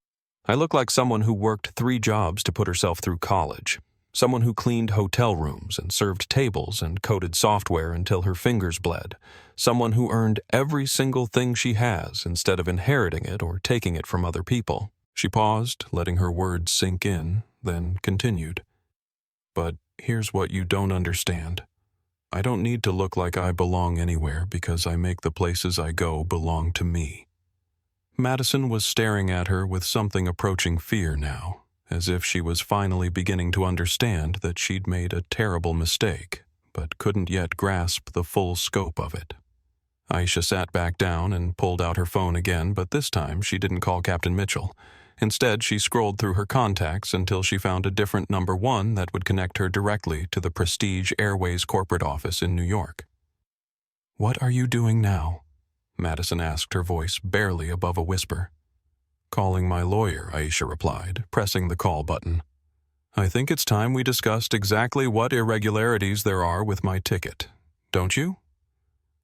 I look like someone who worked 3 jobs to put herself through college, someone who cleaned hotel rooms and served tables and coded software until her fingers bled, someone who earned every single thing she has instead of inheriting it or taking it from other people." She paused, letting her words sink in, then continued. "But here's what you don't understand. I don't need to look like I belong anywhere because I make the places I go belong to me." Madison was staring at her with something approaching fear now, as if she was finally beginning to understand that she'd made a terrible mistake, but couldn't yet grasp the full scope of it. Aisha sat back down and pulled out her phone again, but this time she didn't call Captain Mitchell. Instead, she scrolled through her contacts until she found a different number 1 that would connect her directly to the Prestige Airways corporate office in New York. "What are you doing now?" Madison asked, her voice barely above a whisper. "Calling my lawyer," Aisha replied, pressing the call button. "I think it's time we discussed exactly what irregularities there are with my ticket. Don't you?"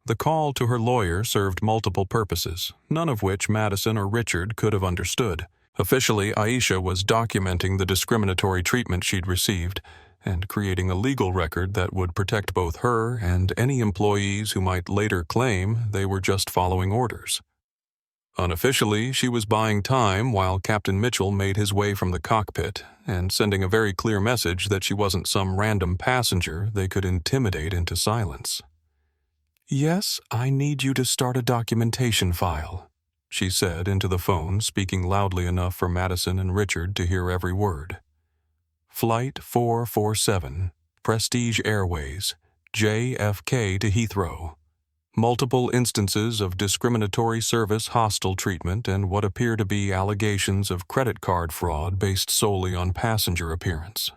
The call to her lawyer served multiple purposes, none of which Madison or Richard could have understood. Officially, Aisha was documenting the discriminatory treatment she'd received and creating a legal record that would protect both her and any employees who might later claim they were just following orders. Unofficially, she was buying time while Captain Mitchell made his way from the cockpit and sending a very clear message that she wasn't some random passenger they could intimidate into silence. "Yes, I need you to start a documentation file," she said into the phone, speaking loudly enough for Madison and Richard to hear every word. "Flight 447, Prestige Airways, JFK to Heathrow. Multiple instances of discriminatory service hostile treatment and what appear to be allegations of credit card fraud based solely on passenger appearance."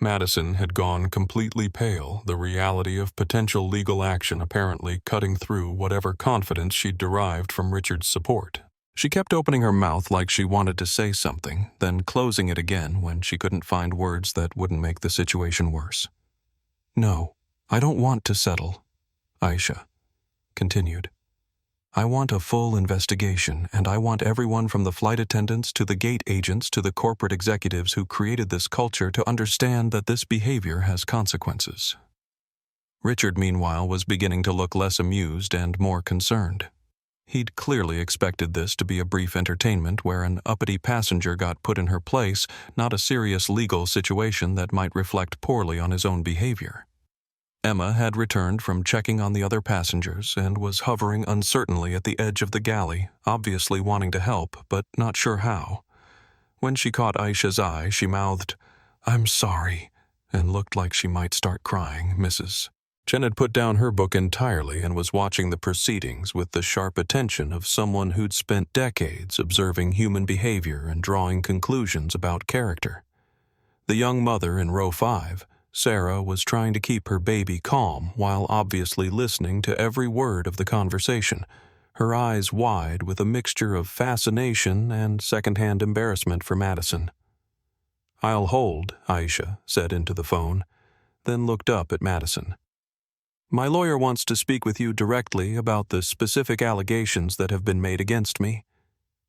Madison had gone completely pale, the reality of potential legal action apparently cutting through whatever confidence she'd derived from Richard's support. She kept opening her mouth like she wanted to say something, then closing it again when she couldn't find words that wouldn't make the situation worse. "No, I don't want to settle," Aisha continued. "I want a full investigation, and I want everyone from the flight attendants to the gate agents to the corporate executives who created this culture to understand that this behavior has consequences." Richard, meanwhile, was beginning to look less amused and more concerned. He'd clearly expected this to be a brief entertainment where an uppity passenger got put in her place, not a serious legal situation that might reflect poorly on his own behavior. Emma had returned from checking on the other passengers and was hovering uncertainly at the edge of the galley, obviously wanting to help, but not sure how. When she caught Aisha's eye, she mouthed, "I'm sorry," and looked like she might start crying. Mrs. Chen had put down her book entirely and was watching the proceedings with the sharp attention of someone who'd spent decades observing human behavior and drawing conclusions about character. The young mother in row 5, Sarah, was trying to keep her baby calm while obviously listening to every word of the conversation, her eyes wide with a mixture of fascination and secondhand embarrassment for Madison. "I'll hold," Aisha said into the phone, then looked up at Madison. "My lawyer wants to speak with you directly about the specific allegations that have been made against me."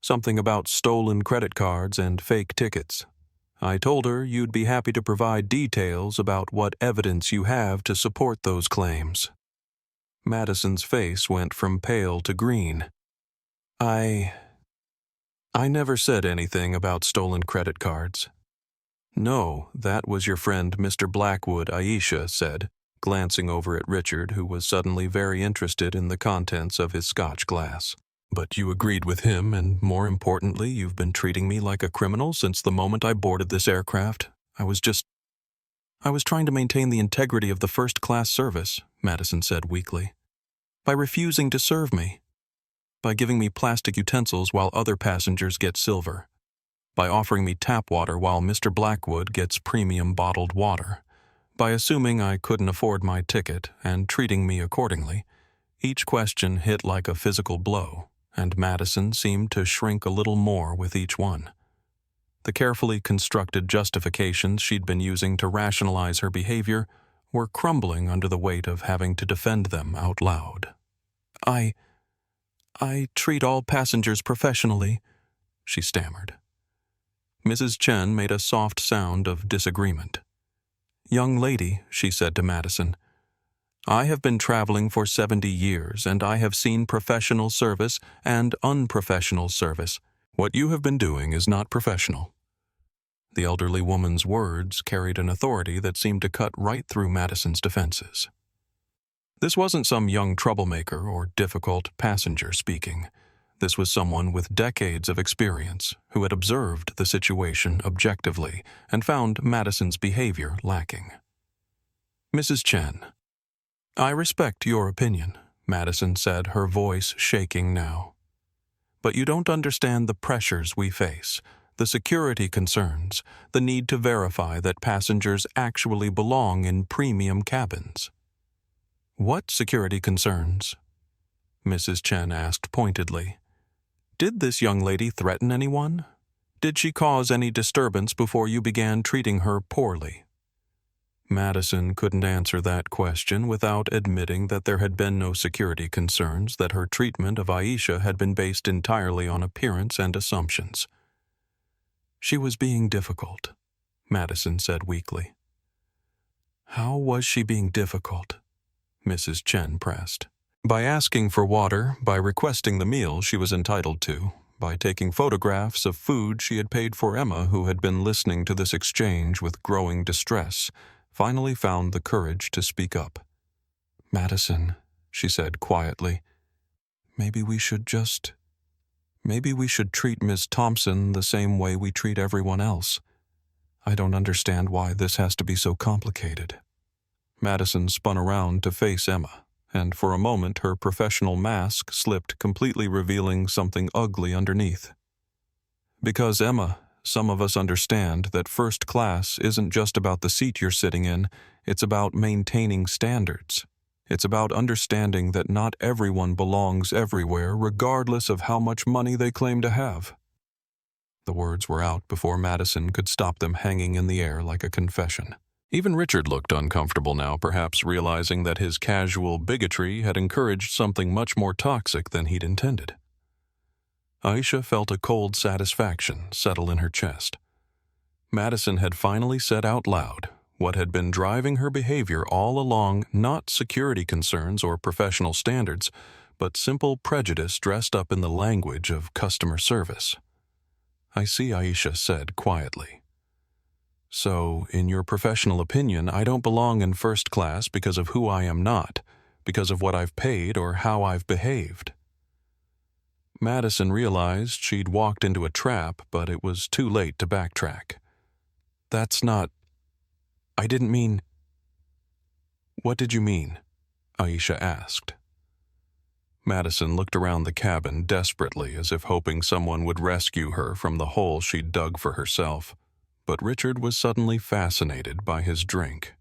Something about stolen credit cards and fake tickets. I told her you'd be happy to provide details about what evidence you have to support those claims. Madison's face went from pale to green. I never said anything about stolen credit cards. No, that was your friend Mr. Blackwood, Aisha said, glancing over at Richard, who was suddenly very interested in the contents of his scotch glass. But you agreed with him, and more importantly, you've been treating me like a criminal since the moment I boarded this aircraft. I was trying to maintain the integrity of the first-class service, Madison said weakly. By refusing to serve me. By giving me plastic utensils while other passengers get silver. By offering me tap water while Mr. Blackwood gets premium bottled water. By assuming I couldn't afford my ticket and treating me accordingly. Each question hit like a physical blow, and Madison seemed to shrink a little more with each one. The carefully constructed justifications she'd been using to rationalize her behavior were crumbling under the weight of having to defend them out loud. I treat all passengers professionally, she stammered. Mrs. Chen made a soft sound of disagreement. Young lady, she said to Madison, I have been traveling for 70 years, and I have seen professional service and unprofessional service. What you have been doing is not professional. The elderly woman's words carried an authority that seemed to cut right through Madison's defenses. This wasn't some young troublemaker or difficult passenger speaking. This was someone with decades of experience who had observed the situation objectively and found Madison's behavior lacking. Mrs. Chen, I respect your opinion, Madison said, her voice shaking now. But you don't understand the pressures we face, the security concerns, the need to verify that passengers actually belong in premium cabins. What security concerns? Mrs. Chen asked pointedly. Did this young lady threaten anyone? Did she cause any disturbance before you began treating her poorly? Madison couldn't answer that question without admitting that there had been no security concerns, that her treatment of Aisha had been based entirely on appearance and assumptions. She was being difficult, Madison said weakly. How was she being difficult? Mrs. Chen pressed. By asking for water, by requesting the meal she was entitled to, by taking photographs of food she had paid for. Emma, who had been listening to this exchange with growing distress, finally found the courage to speak up. Madison, she said quietly, maybe we should treat Miss Thompson the same way we treat everyone else. I don't understand why this has to be so complicated. Madison spun around to face Emma, and for a moment her professional mask slipped, completely revealing something ugly underneath. Because, Emma, some of us understand that first class isn't just about the seat you're sitting in, it's about maintaining standards. It's about understanding that not everyone belongs everywhere, regardless of how much money they claim to have. The words were out before Madison could stop them hanging in the air like a confession. Even Richard looked uncomfortable now, perhaps realizing that his casual bigotry had encouraged something much more toxic than he'd intended. Aisha felt a cold satisfaction settle in her chest. Madison had finally said out loud what had been driving her behavior all along, not security concerns or professional standards, but simple prejudice dressed up in the language of customer service. I see, Aisha said quietly. So, in your professional opinion, I don't belong in first class because of who I am not, because of what I've paid or how I've behaved. Madison realized she'd walked into a trap, but it was too late to backtrack. That's not... I didn't mean... What did you mean? Aisha asked. Madison looked around the cabin desperately, as if hoping someone would rescue her from the hole she'd dug for herself. But Richard was suddenly fascinated by his drink.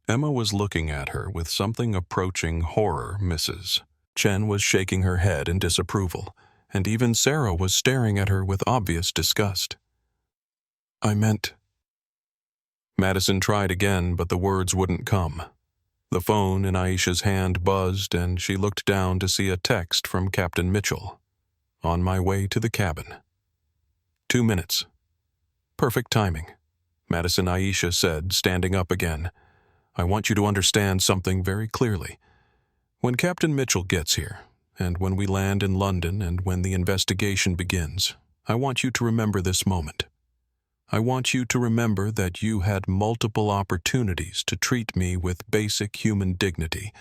Emma was looking at her with something approaching horror. Mrs. Chen was shaking her head in disapproval, and even Sarah was staring at her with obvious disgust. I meant... Madison tried again, but the words wouldn't come. The phone in Aisha's hand buzzed, and she looked down to see a text from Captain Mitchell. on my way to the cabin. 2 minutes. Perfect timing, Madison Aisha said, standing up again. I want you to understand something very clearly. When Captain Mitchell gets here, and when we land in London and when the investigation begins, I want you to remember this moment. I want you to remember that you had multiple opportunities to treat me with basic human dignity,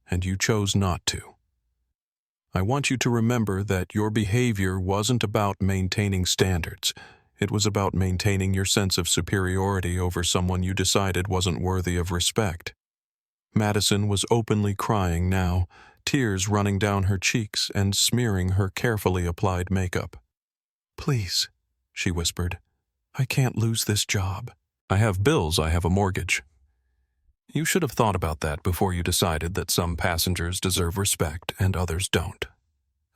and you chose not to. I want you to remember that your behavior wasn't about maintaining standards. It was about maintaining your sense of superiority over someone you decided wasn't worthy of respect. Madison was openly crying now, tears running down her cheeks and smearing her carefully applied makeup. Please, she whispered. I can't lose this job. I have bills, I have a mortgage. You should have thought about that before you decided that some passengers deserve respect and others don't,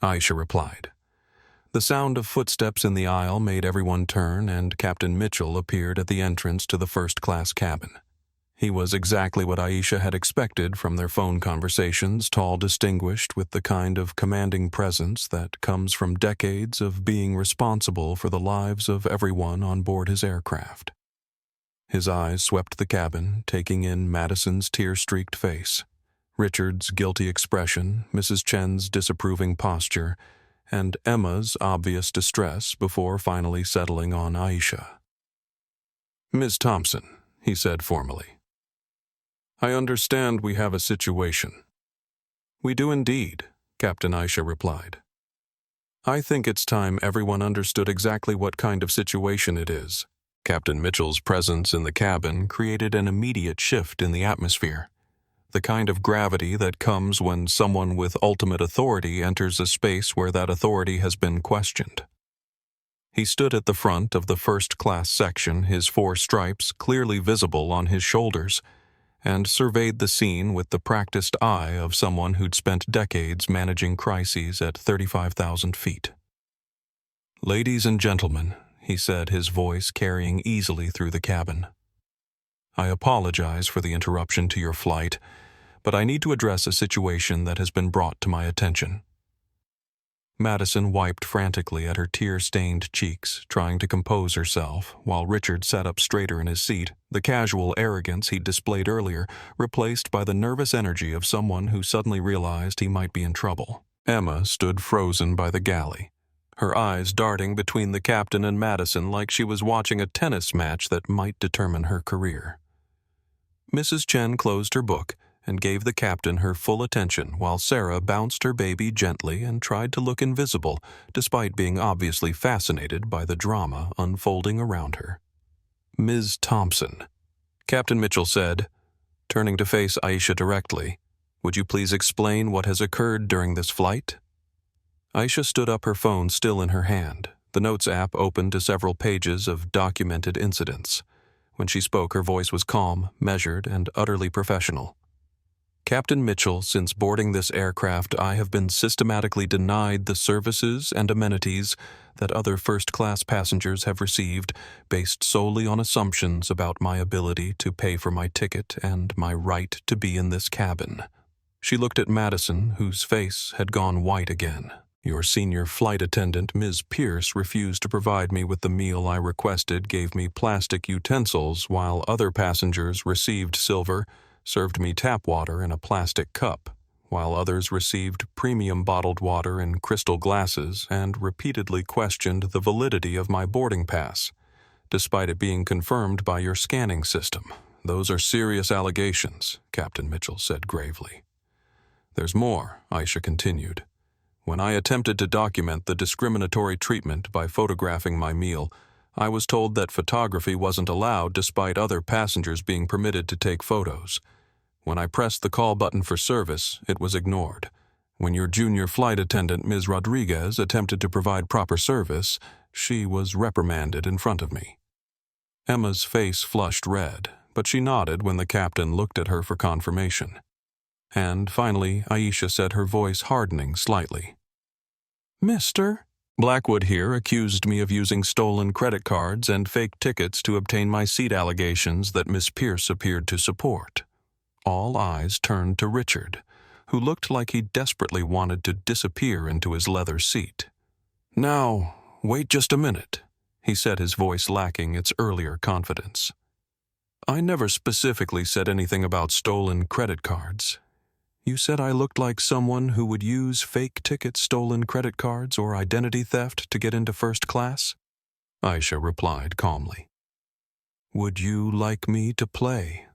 Aisha replied. The sound of footsteps in the aisle made everyone turn, and Captain Mitchell appeared at the entrance to the first-class cabin. He was exactly what Aisha had expected from their phone conversations, tall, distinguished, with the kind of commanding presence that comes from decades of being responsible for the lives of everyone on board his aircraft. His eyes swept the cabin, taking in Madison's tear-streaked face, Richard's guilty expression, Mrs. Chen's disapproving posture, and Emma's obvious distress before finally settling on Aisha. Ms. Thompson, he said formally. I understand we have a situation. We do indeed, Captain Aisha replied. I think it's time everyone understood exactly what kind of situation it is. Captain Mitchell's presence in the cabin created an immediate shift in the atmosphere, the kind of gravity that comes when someone with ultimate authority enters a space where that authority has been questioned. He stood at the front of the first-class section, his 4 stripes clearly visible on his shoulders, and surveyed the scene with the practiced eye of someone who'd spent decades managing crises at 35,000 feet. Ladies and gentlemen, he said, his voice carrying easily through the cabin. I apologize for the interruption to your flight, but I need to address a situation that has been brought to my attention. Madison wiped frantically at her tear-stained cheeks, trying to compose herself, while Richard sat up straighter in his seat, the casual arrogance he'd displayed earlier replaced by the nervous energy of someone who suddenly realized he might be in trouble. Emma stood frozen by the galley, her eyes darting between the captain and Madison like she was watching a tennis match that might determine her career. Mrs. Chen closed her book and gave the captain her full attention while Sarah bounced her baby gently and tried to look invisible, despite being obviously fascinated by the drama unfolding around her. Ms. Thompson, Captain Mitchell said, turning to face Aisha directly, would you please explain what has occurred during this flight? Aisha stood up, her phone still in her hand, the Notes app open to several pages of documented incidents. When she spoke, her voice was calm, measured, and utterly professional. Captain Mitchell, since boarding this aircraft, I have been systematically denied the services and amenities that other first-class passengers have received based solely on assumptions about my ability to pay for my ticket and my right to be in this cabin. She looked at Madison, whose face had gone white again. Your senior flight attendant, Ms. Pierce, refused to provide me with the meal I requested, gave me plastic utensils, while other passengers received silver, served me tap water in a plastic cup, while others received premium bottled water in crystal glasses, and repeatedly questioned the validity of my boarding pass, despite it being confirmed by your scanning system. Those are serious allegations, Captain Mitchell said gravely. There's more, Aisha continued. When I attempted to document the discriminatory treatment by photographing my meal, I was told that photography wasn't allowed despite other passengers being permitted to take photos. When I pressed the call button for service, it was ignored. When your junior flight attendant, Ms. Rodriguez, attempted to provide proper service, she was reprimanded in front of me. Emma's face flushed red, but she nodded when the captain looked at her for confirmation. And finally, Aisha said, her voice hardening slightly. Mr. Blackwood here accused me of using stolen credit cards and fake tickets to obtain my seat, allegations that Miss Pierce appeared to support. All eyes turned to Richard, who looked like he desperately wanted to disappear into his leather seat. Now, wait just a minute, he said, his voice lacking its earlier confidence. I never specifically said anything about stolen credit cards. You said I looked like someone who would use fake tickets, stolen credit cards, or identity theft to get into first class? Aisha replied calmly. Would you like me to play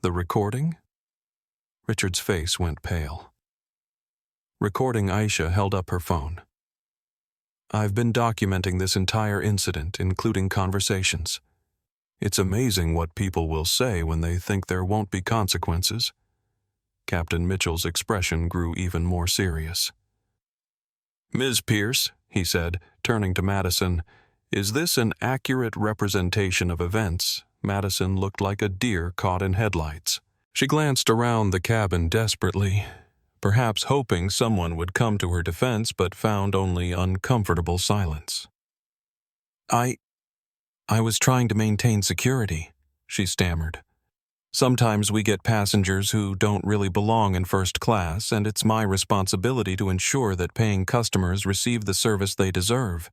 the recording? Richard's face went pale. Recording Aisha held up her phone. I've been documenting this entire incident, including conversations. It's amazing what people will say when they think there won't be consequences. Captain Mitchell's expression grew even more serious. Ms. Pierce, he said, turning to Madison, is this an accurate representation of events? Madison looked like a deer caught in headlights. She glanced around the cabin desperately, perhaps hoping someone would come to her defense, but found only uncomfortable silence. I was trying to maintain security, she stammered. Sometimes we get passengers who don't really belong in first class, and it's my responsibility to ensure that paying customers receive the service they deserve.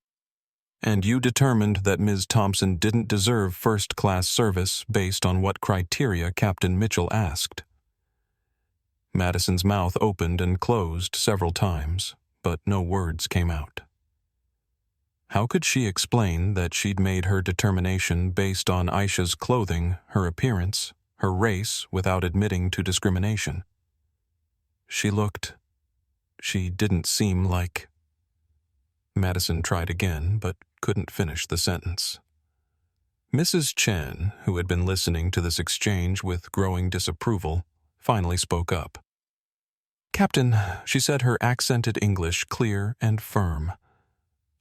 And you determined that Ms. Thompson didn't deserve first-class service based on what criteria Captain Mitchell asked. Madison's mouth opened and closed several times, but no words came out. How could she explain that she'd made her determination based on Aisha's clothing, her appearance, her race, without admitting to discrimination? She didn't seem like... Madison tried again, but couldn't finish the sentence. Mrs. Chen, who had been listening to this exchange with growing disapproval, finally spoke up. Captain, she said, her accented English clear and firm.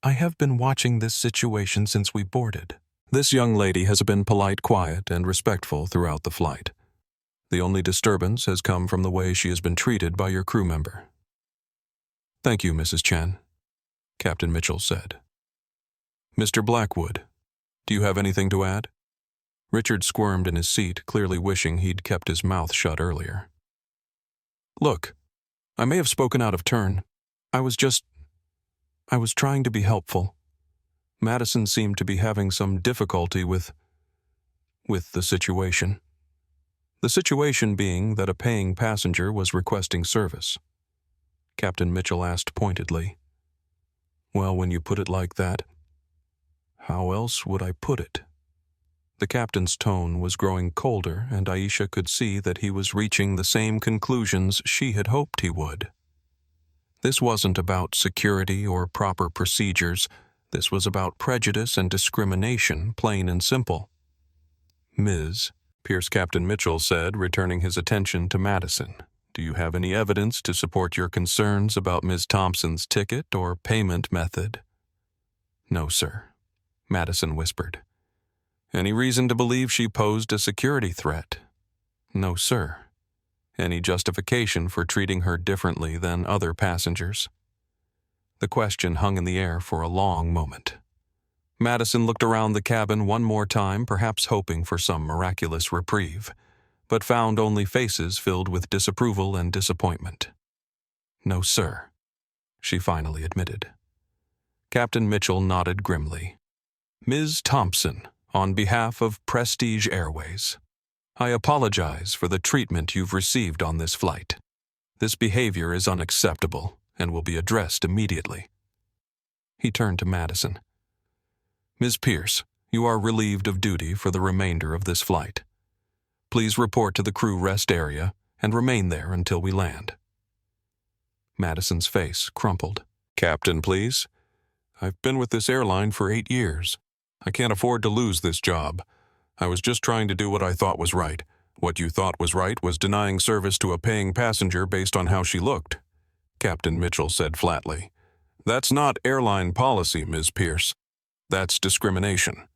I have been watching this situation since we boarded. This young lady has been polite, quiet, and respectful throughout the flight. The only disturbance has come from the way she has been treated by your crew member. Thank you, Mrs. Chen, Captain Mitchell said. Mr. Blackwood, do you have anything to add? Richard squirmed in his seat, clearly wishing he'd kept his mouth shut earlier. Look, I may have spoken out of turn. I was trying to be helpful. Madison seemed to be having some difficulty with the situation. The situation being that a paying passenger was requesting service. Captain Mitchell asked pointedly. Well, when you put it like that, how else would I put it? The captain's tone was growing colder, and Aisha could see that he was reaching the same conclusions she had hoped he would. This wasn't about security or proper procedures. This was about prejudice and discrimination, plain and simple. Ms. Pierce, Captain Mitchell said, returning his attention to Madison. Do you have any evidence to support your concerns about Ms. Thompson's ticket or payment method? No, sir, Madison whispered. Any reason to believe she posed a security threat? No, sir. Any justification for treating her differently than other passengers? The question hung in the air for a long moment. Madison looked around the cabin one more time, perhaps hoping for some miraculous reprieve, but found only faces filled with disapproval and disappointment. No, sir, she finally admitted. Captain Mitchell nodded grimly. Ms. Thompson, on behalf of Prestige Airways, I apologize for the treatment you've received on this flight. This behavior is unacceptable and will be addressed immediately. He turned to Madison. Ms. Pierce, you are relieved of duty for the remainder of this flight. Please report to the crew rest area and remain there until we land. Madison's face crumpled. Captain, please. I've been with this airline for 8 years. I can't afford to lose this job. I was just trying to do what I thought was right. What you thought was right was denying service to a paying passenger based on how she looked, Captain Mitchell said flatly. That's not airline policy, Ms. Pierce. That's discrimination.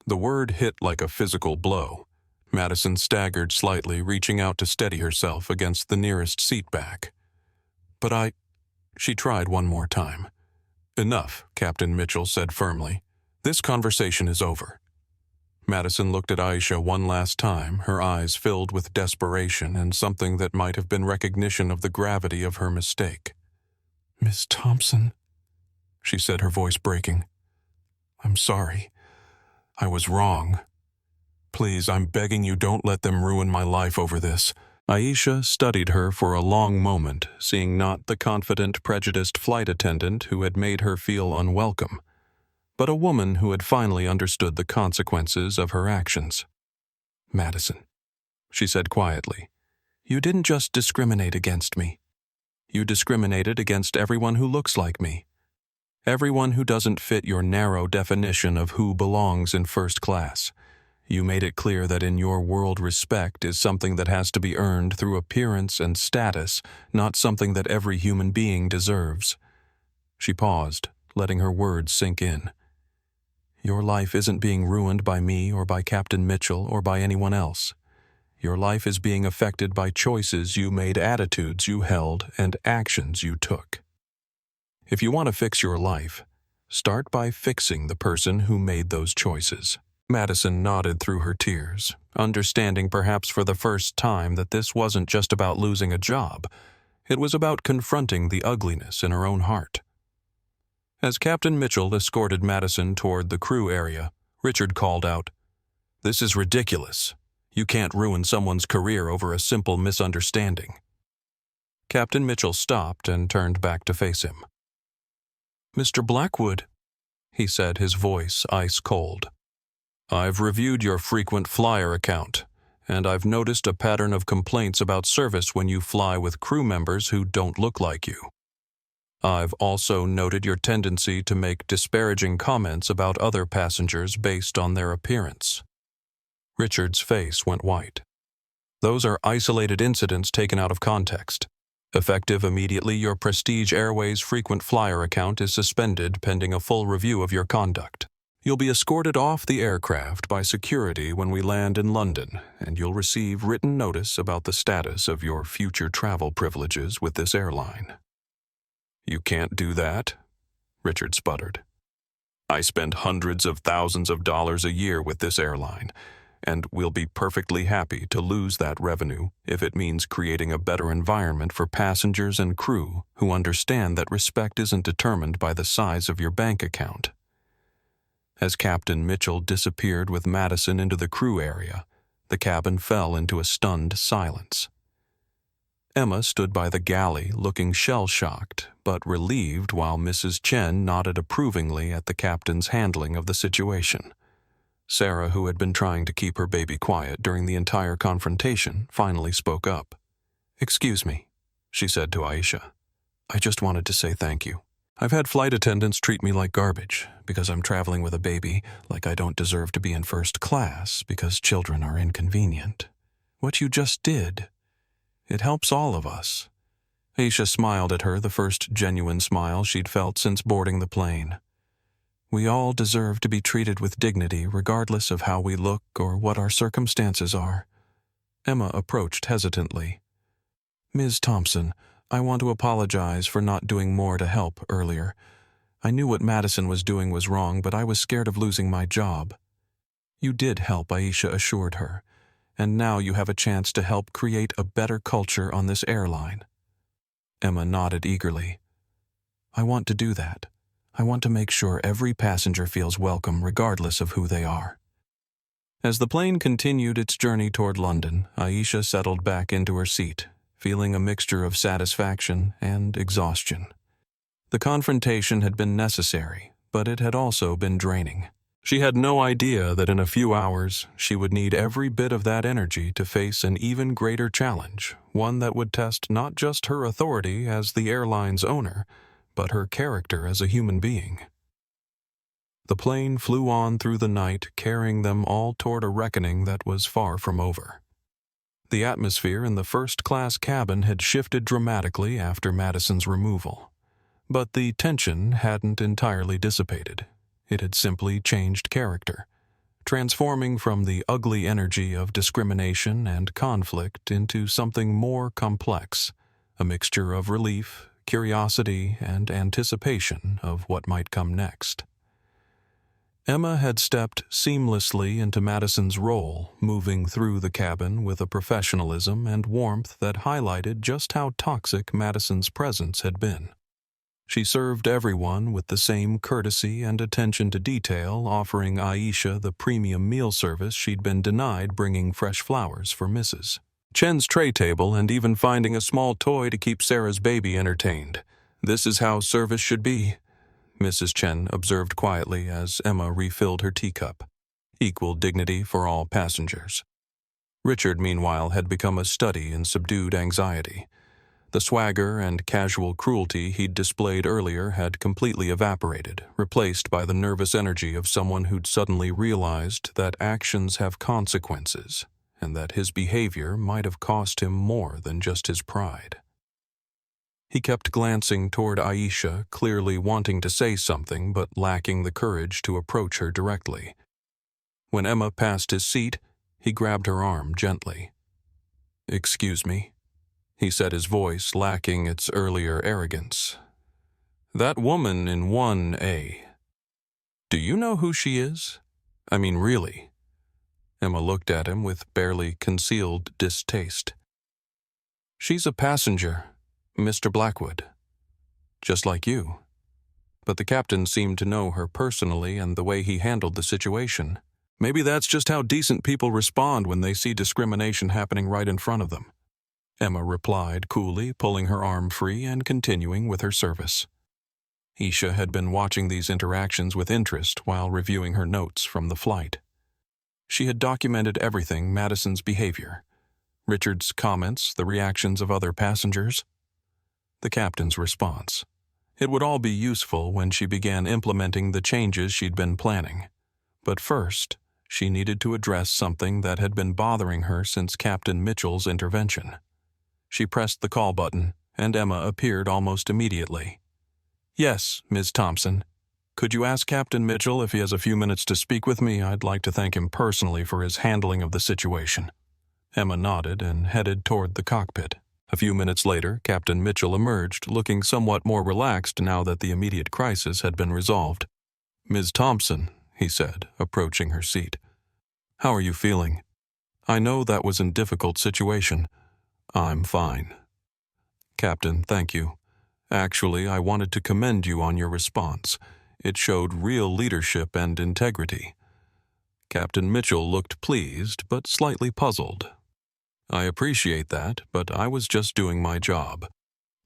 The word hit like a physical blow. Madison staggered slightly, reaching out to steady herself against the nearest seat back. But she tried one more time. Enough, Captain Mitchell said firmly. This conversation is over. Madison looked at Aisha one last time, her eyes filled with desperation and something that might have been recognition of the gravity of her mistake. Miss Thompson, she said, her voice breaking. "I'm sorry. I was wrong. Please, I'm begging you, don't let them ruin my life over this." Aisha studied her for a long moment, seeing not the confident, prejudiced flight attendant who had made her feel unwelcome, but a woman who had finally understood the consequences of her actions. "Madison," she said quietly, "you didn't just discriminate against me. You discriminated against everyone who looks like me. Everyone who doesn't fit your narrow definition of who belongs in first class. You made it clear that in your world respect is something that has to be earned through appearance and status, not something that every human being deserves." She paused, letting her words sink in. "Your life isn't being ruined by me or by Captain Mitchell or by anyone else. Your life is being affected by choices you made, attitudes you held, and actions you took. If you want to fix your life, start by fixing the person who made those choices." Madison nodded through her tears, understanding perhaps for the first time that this wasn't just about losing a job. It was about confronting the ugliness in her own heart. As Captain Mitchell escorted Madison toward the crew area, Richard called out, "This is ridiculous. You can't ruin someone's career over a simple misunderstanding." Captain Mitchell stopped and turned back to face him. "Mr. Blackwood," he said, his voice ice cold. "I've reviewed your frequent flyer account, and I've noticed a pattern of complaints about service when you fly with crew members who don't look like you. I've also noted your tendency to make disparaging comments about other passengers based on their appearance." Richard's face went white. "Those are isolated incidents taken out of context. Effective immediately, your Prestige Airways frequent flyer account is suspended pending a full review of your conduct. You'll be escorted off the aircraft by security when we land in London, and you'll receive written notice about the status of your future travel privileges with this airline." "You can't do that," Richard sputtered. "I spend hundreds of thousands of dollars a year with this airline, and we'll be perfectly happy to lose that revenue if it means creating a better environment for passengers and crew who understand that respect isn't determined by the size of your bank account." As Captain Mitchell disappeared with Madison into the crew area, the cabin fell into a stunned silence. Emma stood by the galley looking shell-shocked but relieved while Mrs. Chen nodded approvingly at the captain's handling of the situation. Sarah, who had been trying to keep her baby quiet during the entire confrontation, finally spoke up. "Excuse me," she said to Aisha. "I just wanted to say thank you. I've had flight attendants treat me like garbage because I'm traveling with a baby, like I don't deserve to be in first class because children are inconvenient. What you just did, it helps all of us." Aisha smiled at her, the first genuine smile she'd felt since boarding the plane. "We all deserve to be treated with dignity regardless of how we look or what our circumstances are." Emma approached hesitantly. "Ms. Thompson, I want to apologize for not doing more to help earlier. I knew what Madison was doing was wrong, but I was scared of losing my job." "You did help," Aisha assured her, "and now you have a chance to help create a better culture on this airline." Emma nodded eagerly. "I want to do that. I want to make sure every passenger feels welcome regardless of who they are." As the plane continued its journey toward London, Aisha settled back into her seat, feeling a mixture of satisfaction and exhaustion. The confrontation had been necessary, but it had also been draining. She had no idea that in a few hours she would need every bit of that energy to face an even greater challenge, one that would test not just her authority as the airline's owner, but her character as a human being. The plane flew on through the night, carrying them all toward a reckoning that was far from over. The atmosphere in the first-class cabin had shifted dramatically after Madison's removal. But the tension hadn't entirely dissipated. It had simply changed character, transforming from the ugly energy of discrimination and conflict into something more complex, a mixture of relief, curiosity, and anticipation of what might come next. Emma had stepped seamlessly into Madison's role, moving through the cabin with a professionalism and warmth that highlighted just how toxic Madison's presence had been. She served everyone with the same courtesy and attention to detail, offering Aisha the premium meal service she'd been denied, bringing fresh flowers for Mrs. Chen's tray table and even finding a small toy to keep Sarah's baby entertained. "This is how service should be," Mrs. Chen observed quietly as Emma refilled her teacup. Equal dignity for all passengers. Richard, meanwhile, had become a study in subdued anxiety. The swagger and casual cruelty he'd displayed earlier had completely evaporated, replaced by the nervous energy of someone who'd suddenly realized that actions have consequences, and that his behavior might have cost him more than just his pride. He kept glancing toward Aisha, clearly wanting to say something but lacking the courage to approach her directly. When Emma passed his seat, he grabbed her arm gently. "Excuse me," he said, his voice lacking its earlier arrogance. "That woman in 1A. Do you know who she is? I mean, really?" Emma looked at him with barely concealed distaste. "She's a passenger, Mr. Blackwood. Just like you." But the captain seemed to know her personally and the way he handled the situation. Maybe that's just how decent people respond when they see discrimination happening right in front of them. Emma replied coolly, pulling her arm free and continuing with her service. Aisha had been watching these interactions with interest while reviewing her notes from the flight. She had documented everything: Madison's behavior, Richard's comments, the reactions of other passengers, the captain's response. It would all be useful when she began implementing the changes she'd been planning. But first, she needed to address something that had been bothering her since Captain Mitchell's intervention. She pressed the call button, and Emma appeared almost immediately. "Yes, Ms. Thompson. Could you ask Captain Mitchell if he has a few minutes to speak with me? I'd like to thank him personally for his handling of the situation." Emma nodded and headed toward the cockpit. A few minutes later, Captain Mitchell emerged, looking somewhat more relaxed now that the immediate crisis had been resolved. "Ms. Thompson," he said, approaching her seat. "How are you feeling? I know that was a difficult situation." "I'm fine." "Captain, thank you. Actually, I wanted to commend you on your response. It showed real leadership and integrity." Captain Mitchell looked pleased, but slightly puzzled. "I appreciate that, but I was just doing my job.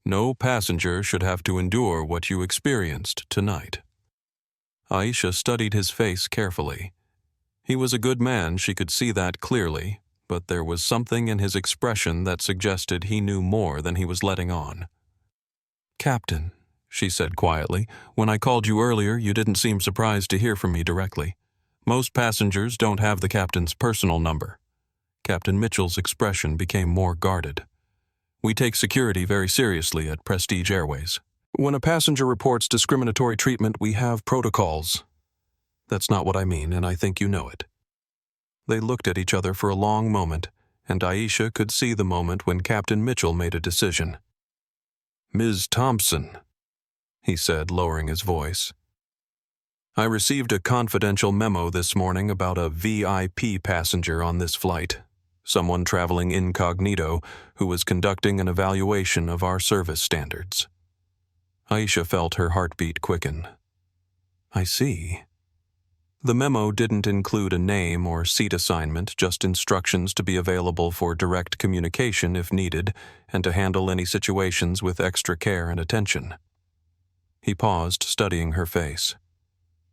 No passenger should have to endure what you experienced tonight." Aisha studied his face carefully. He was a good man, she could see that clearly, but there was something in his expression that suggested he knew more than he was letting on. "Captain," she said quietly, "when I called you earlier, you didn't seem surprised to hear from me directly. Most passengers don't have the captain's personal number." Captain Mitchell's expression became more guarded. "We take security very seriously at Prestige Airways. When a passenger reports discriminatory treatment, we have protocols." "That's not what I mean, and I think you know it." They looked at each other for a long moment, and Aisha could see the moment when Captain Mitchell made a decision. "Ms. Thompson," he said, lowering his voice. "I received a confidential memo this morning about a VIP passenger on this flight, someone traveling incognito who was conducting an evaluation of our service standards." Aisha felt her heartbeat quicken. "I see." The memo didn't include a name or seat assignment, just instructions to be available for direct communication if needed, and to handle any situations with extra care and attention. He paused, studying her face.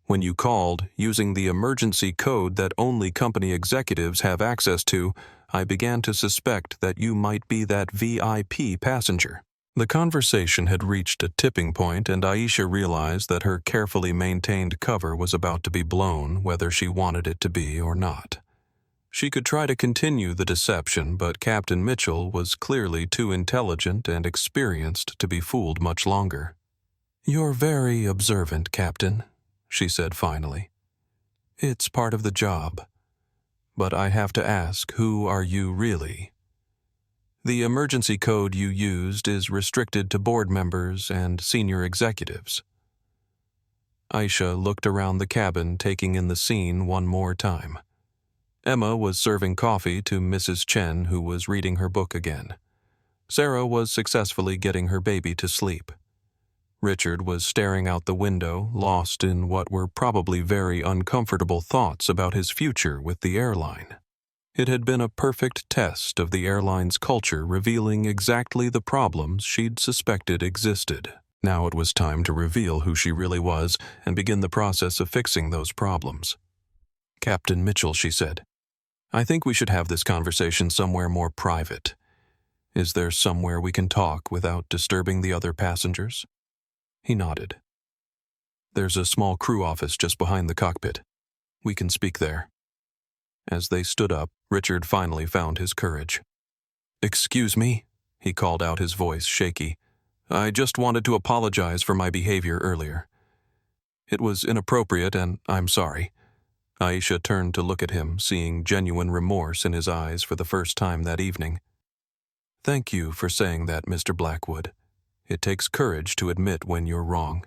"When you called, using the emergency code that only company executives have access to, I began to suspect that you might be that VIP passenger." The conversation had reached a tipping point, and Aisha realized that her carefully maintained cover was about to be blown, whether she wanted it to be or not. She could try to continue the deception, but Captain Mitchell was clearly too intelligent and experienced to be fooled much longer. "You're very observant, Captain," she said finally. "It's part of the job. But I have to ask, who are you really? The emergency code you used is restricted to board members and senior executives." Aisha looked around the cabin, taking in the scene one more time. Emma was serving coffee to Mrs. Chen, who was reading her book again. Sarah was successfully getting her baby to sleep. Richard was staring out the window, lost in what were probably very uncomfortable thoughts about his future with the airline. It had been a perfect test of the airline's culture, revealing exactly the problems she'd suspected existed. Now it was time to reveal who she really was and begin the process of fixing those problems. "Captain Mitchell," she said, "I think we should have this conversation somewhere more private. Is there somewhere we can talk without disturbing the other passengers?" He nodded. "There's a small crew office just behind the cockpit. We can speak there." As they stood up, Richard finally found his courage. "Excuse me," he called out, his voice shaky. "I just wanted to apologize for my behavior earlier. It was inappropriate and I'm sorry." Aisha turned to look at him, seeing genuine remorse in his eyes for the first time that evening. "Thank you for saying that, Mr. Blackwood. It takes courage to admit when you're wrong."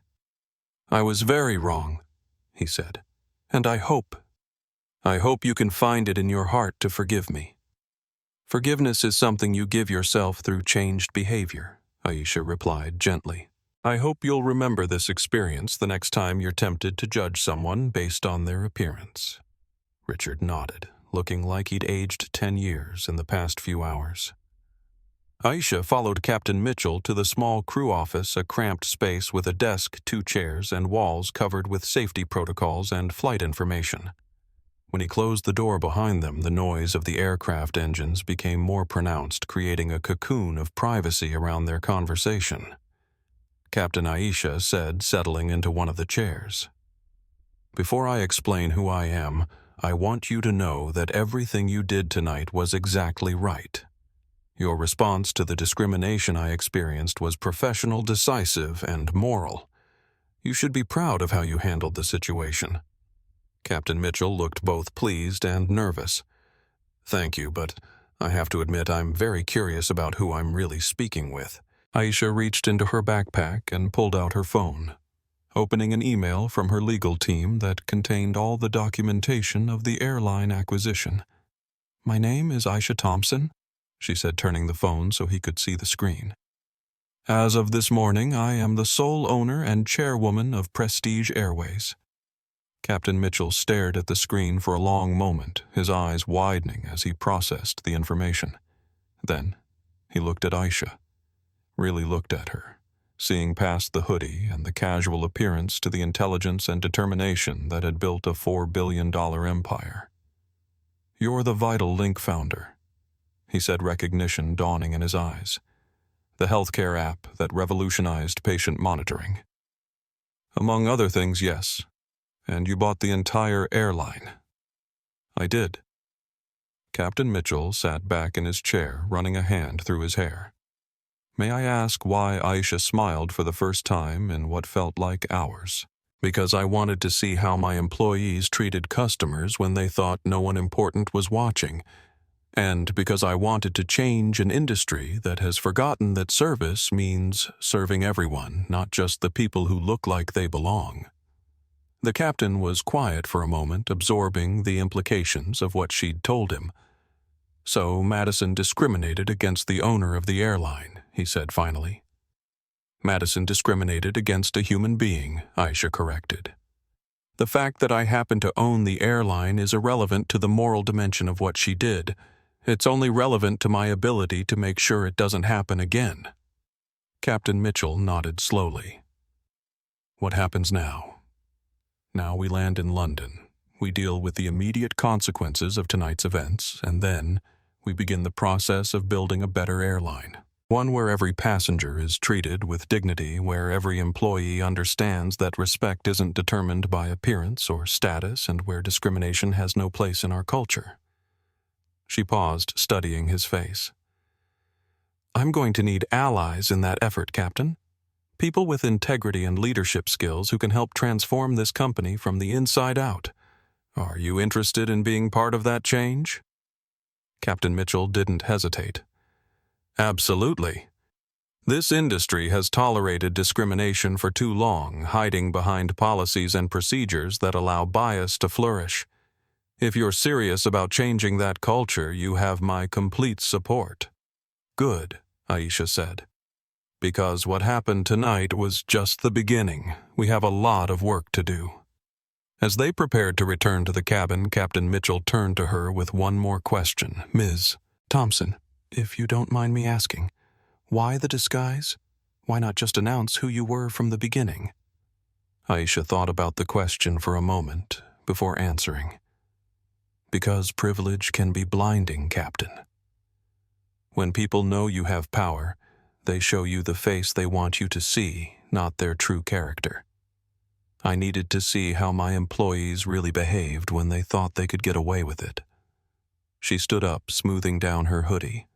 "I was very wrong," he said, "and I hope you can find it in your heart to forgive me." "Forgiveness is something you give yourself through changed behavior," Aisha replied gently. "I hope you'll remember this experience the next time you're tempted to judge someone based on their appearance." Richard nodded, looking like he'd aged 10 years in the past few hours. Aisha followed Captain Mitchell to the small crew office, a cramped space with a desk, 2 chairs, and walls covered with safety protocols and flight information. When he closed the door behind them, the noise of the aircraft engines became more pronounced, creating a cocoon of privacy around their conversation. Captain Aisha said, settling into one of the chairs, "Before I explain who I am, I want you to know that everything you did tonight was exactly right. Your response to the discrimination I experienced was professional, decisive, and moral. You should be proud of how you handled the situation." Captain Mitchell looked both pleased and nervous. "Thank you, but I have to admit I'm very curious about who I'm really speaking with." Aisha reached into her backpack and pulled out her phone, opening an email from her legal team that contained all the documentation of the airline acquisition. "My name is Aisha Thompson," she said, turning the phone so he could see the screen. "As of this morning, I am the sole owner and chairwoman of Prestige Airways." Captain Mitchell stared at the screen for a long moment, his eyes widening as he processed the information. Then he looked at Aisha, really looked at her, seeing past the hoodie and the casual appearance to the intelligence and determination that had built a $4 billion empire. "You're the Vital Link founder," he said, recognition dawning in his eyes. "The healthcare app that revolutionized patient monitoring." "Among other things, yes. And you bought the entire airline." "I did." Captain Mitchell sat back in his chair, running a hand through his hair. "May I ask why?" Aisha smiled for the first time in what felt like hours. "Because I wanted to see how my employees treated customers when they thought no one important was watching. And because I wanted to change an industry that has forgotten that service means serving everyone, not just the people who look like they belong." The captain was quiet for a moment, absorbing the implications of what she'd told him. "So Madison discriminated against the owner of the airline," he said finally. "Madison discriminated against a human being," Aisha corrected. "The fact that I happen to own the airline is irrelevant to the moral dimension of what she did. It's only relevant to my ability to make sure it doesn't happen again." Captain Mitchell nodded slowly. "What happens now? Now we land in London. We deal with the immediate consequences of tonight's events, and then we begin the process of building a better airline. One where every passenger is treated with dignity, where every employee understands that respect isn't determined by appearance or status, and where discrimination has no place in our culture." She paused, studying his face. "I'm going to need allies in that effort, Captain. People with integrity and leadership skills who can help transform this company from the inside out. Are you interested in being part of that change?" Captain Mitchell didn't hesitate. "Absolutely. This industry has tolerated discrimination for too long, hiding behind policies and procedures that allow bias to flourish. If you're serious about changing that culture, you have my complete support." "Good," Aisha said. Because what happened tonight was just the beginning. We have a lot of work to do." As they prepared to return to the cabin, Captain Mitchell turned to her with one more question. "Ms. Thompson, if you don't mind me asking, why the disguise? Why not just announce who you were from the beginning?" Aisha thought about the question for a moment before answering. "Because privilege can be blinding, Captain. When people know you have power, they show you the face they want you to see, not their true character. I needed to see how my employees really behaved when they thought they could get away with it." She stood up, smoothing down her hoodie.